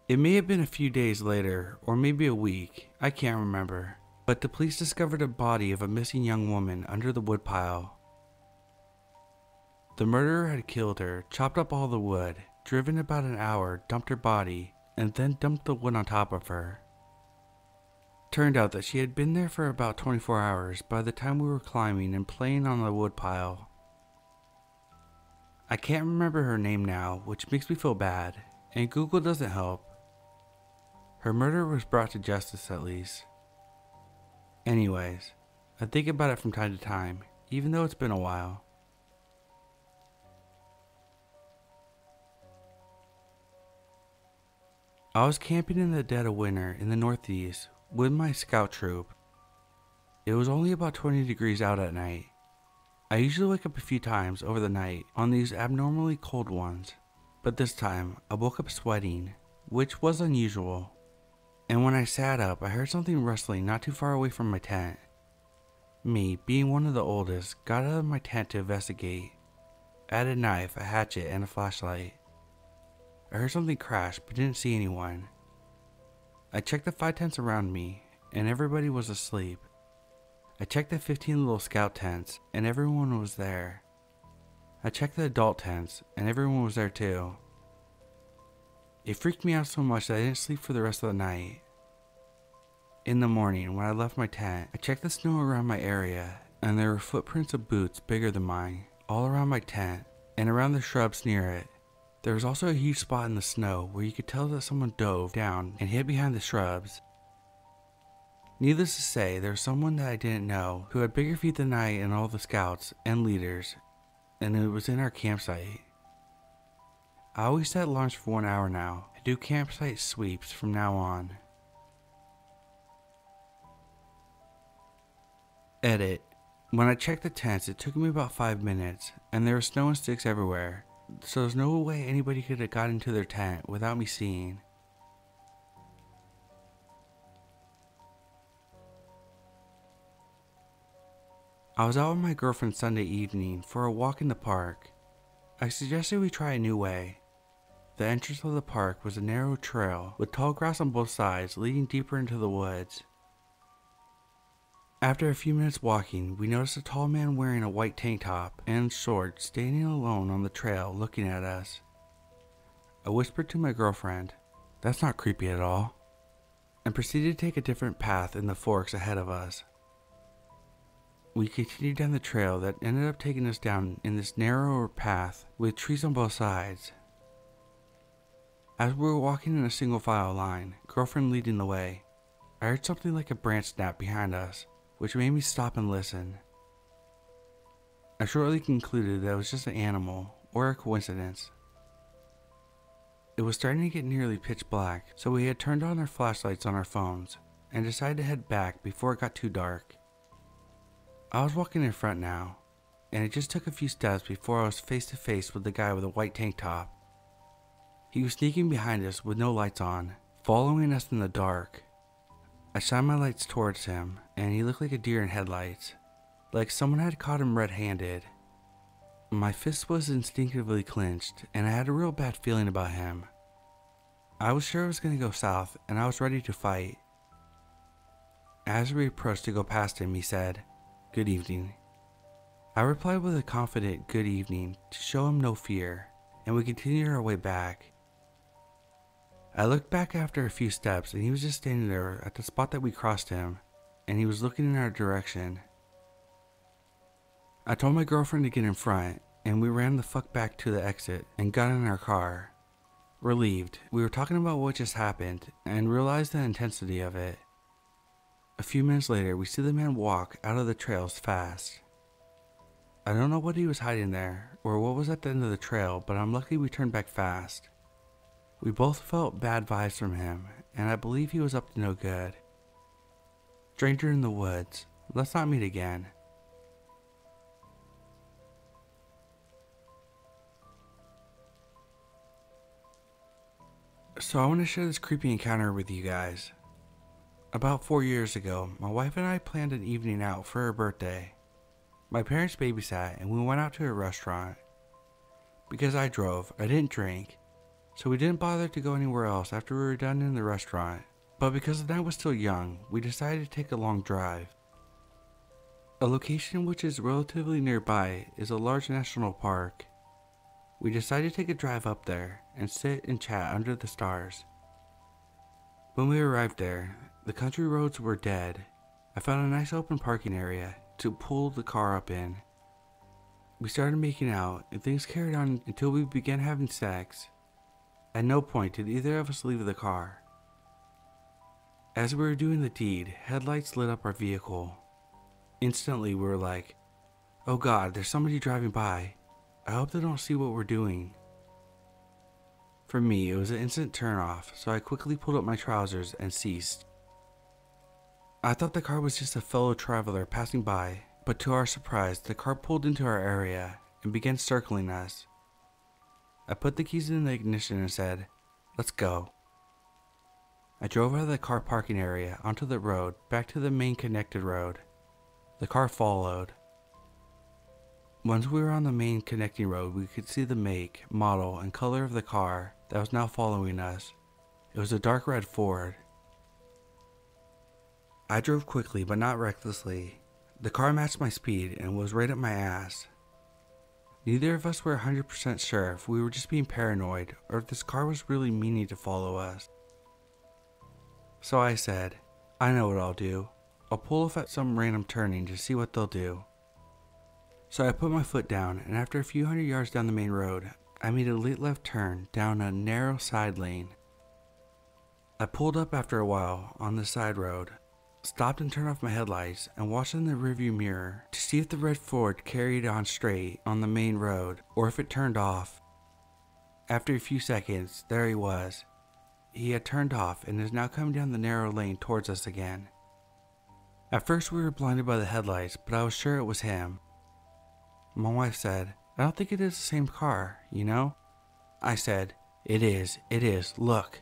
It may have been a few days later, or maybe a week, I can't remember, but the police discovered a body of a missing young woman under the woodpile. The murderer had killed her, chopped up all the wood, driven about an hour, dumped her body, and then dumped the wood on top of her. Turned out that she had been there for about 24 hours by the time we were climbing and playing on the woodpile. I can't remember her name now, which makes me feel bad, and Google doesn't help. Her murderer was brought to justice at least. Anyways, I think about it from time to time, even though it's been a while. I was camping in the dead of winter in the Northeast with my scout troop. It was only about 20 degrees out at night. I usually wake up a few times over the night on these abnormally cold ones, but this time I woke up sweating, which was unusual. And when I sat up, I heard something rustling not too far away from my tent. Me, being one of the oldest, got out of my tent to investigate. I had a knife, a hatchet, and a flashlight. I heard something crash, but didn't see anyone. I checked the 5 tents around me, and everybody was asleep. I checked the 15 little scout tents, and everyone was there. I checked the adult tents, and everyone was there too. It freaked me out so much that I didn't sleep for the rest of the night. In the morning, when I left my tent, I checked the snow around my area, and there were footprints of boots bigger than mine, all around my tent, and around the shrubs near it. There was also a huge spot in the snow where you could tell that someone dove down and hid behind the shrubs. Needless to say, there was someone that I didn't know who had bigger feet than I and all the scouts and leaders, and it was in our campsite. I always set lunch for 1 hour now. I do campsite sweeps from now on. Edit. When I checked the tents, it took me about 5 minutes, and there was snow and sticks everywhere, so there's no way anybody could have got into their tent without me seeing. I was out with my girlfriend Sunday evening for a walk in the park. I suggested we try a new way. The entrance of the park was a narrow trail with tall grass on both sides leading deeper into the woods. After a few minutes walking, we noticed a tall man wearing a white tank top and shorts standing alone on the trail looking at us. I whispered to my girlfriend, "That's not creepy at all," and proceeded to take a different path in the forks ahead of us. We continued down the trail that ended up taking us down in this narrower path with trees on both sides. As we were walking in a single file line, girlfriend leading the way, I heard something like a branch snap behind us, which made me stop and listen. I shortly concluded that it was just an animal, or a coincidence. It was starting to get nearly pitch black, so we had turned on our flashlights on our phones, and decided to head back before it got too dark. I was walking in front now, and it just took a few steps before I was face to face with the guy with the white tank top. He was sneaking behind us with no lights on, following us in the dark. I shined my lights towards him, and he looked like a deer in headlights, like someone had caught him red-handed. My fist was instinctively clenched, and I had a real bad feeling about him. I was sure it was going to go south, and I was ready to fight. As we approached to go past him, he said, "Good evening." I replied with a confident "good evening" to show him no fear, and we continued our way back. I looked back after a few steps, and he was just standing there at the spot that we crossed him, and he was looking in our direction. I told my girlfriend to get in front, and we ran the fuck back to the exit and got in our car. Relieved, we were talking about what just happened and realized the intensity of it. A few minutes later, we see the man walk out of the trails fast. I don't know what he was hiding there or what was at the end of the trail, but I'm lucky we turned back fast. We both felt bad vibes from him, and I believe he was up to no good. Stranger in the woods, let's not meet again. So I want to share this creepy encounter with you guys. About 4 years ago, my wife and I planned an evening out for her birthday. My parents babysat and we went out to a restaurant. Because I drove, I didn't drink, so we didn't bother to go anywhere else after we were done in the restaurant. But because the night was still young, we decided to take a long drive. A location which is relatively nearby is a large national park. We decided to take a drive up there and sit and chat under the stars. When we arrived there, the country roads were dead. I found a nice open parking area to pull the car up in. We started making out and things carried on until we began having sex. At no point did either of us leave the car. As we were doing the deed, headlights lit up our vehicle. Instantly we were like, "Oh God, there's somebody driving by. I hope they don't see what we're doing." For me, it was an instant turn-off, so I quickly pulled up my trousers and ceased. I thought the car was just a fellow traveler passing by, but to our surprise, the car pulled into our area and began circling us. I put the keys in the ignition and said, "Let's go." I drove out of the car parking area onto the road back to the main connected road. The car followed. Once we were on the main connecting road, we could see the make, model, and color of the car that was now following us. It was a dark red Ford. I drove quickly but not recklessly. The car matched my speed and was right up my ass. Neither of us were 100% sure if we were just being paranoid or if this car was really meaning to follow us. So I said, "I know what I'll do. I'll pull off at some random turning to see what they'll do." So I put my foot down, and after a few hundred yards down the main road, I made a late left turn down a narrow side lane. I pulled up after a while on the side road, stopped and turned off my headlights, and watched in the rearview mirror to see if the red Ford carried on straight on the main road or if it turned off. After a few seconds, there he was. He had turned off and is now coming down the narrow lane towards us again. At first we were blinded by the headlights, but I was sure it was him. My wife said, "I don't think it is the same car, you know?" I said, it is, look."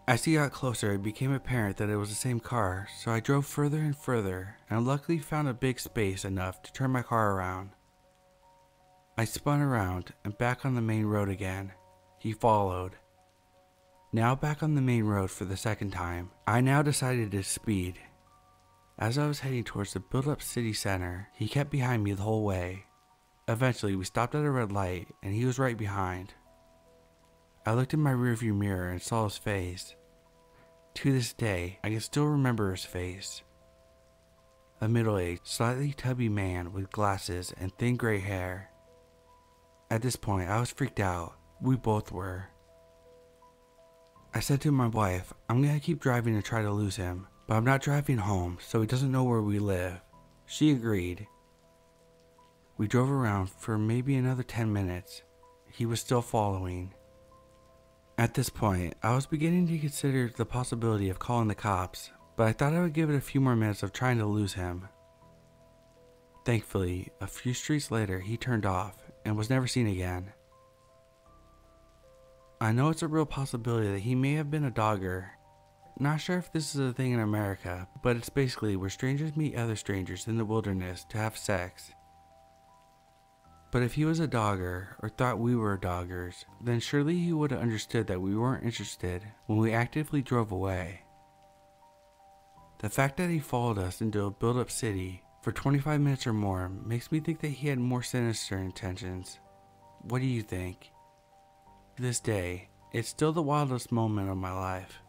As he got closer, it became apparent that it was the same car, so I drove further and further, and luckily found a big space enough to turn my car around. I spun around and back on the main road again. He followed. Now back on the main road for the second time, I now decided to speed. As I was heading towards the built-up city center, he kept behind me the whole way. Eventually, we stopped at a red light, and he was right behind. I looked in my rearview mirror and saw his face. To this day, I can still remember his face. A middle-aged, slightly tubby man with glasses and thin gray hair. At this point, I was freaked out. We both were. I said to my wife, "I'm gonna keep driving and try to lose him, but I'm not driving home, so he doesn't know where we live." She agreed. We drove around for maybe another 10 minutes. He was still following. At this point, I was beginning to consider the possibility of calling the cops, but I thought I would give it a few more minutes of trying to lose him. Thankfully, a few streets later, he turned off and was never seen again. I know it's a real possibility that he may have been a dogger. Not sure if this is a thing in America, but it's basically where strangers meet other strangers in the wilderness to have sex. But if he was a dogger or thought we were doggers, then surely he would have understood that we weren't interested when we actively drove away. The fact that he followed us into a built-up city for 25 minutes or more makes me think that he had more sinister intentions. What do you think? To this day, it's still the wildest moment of my life.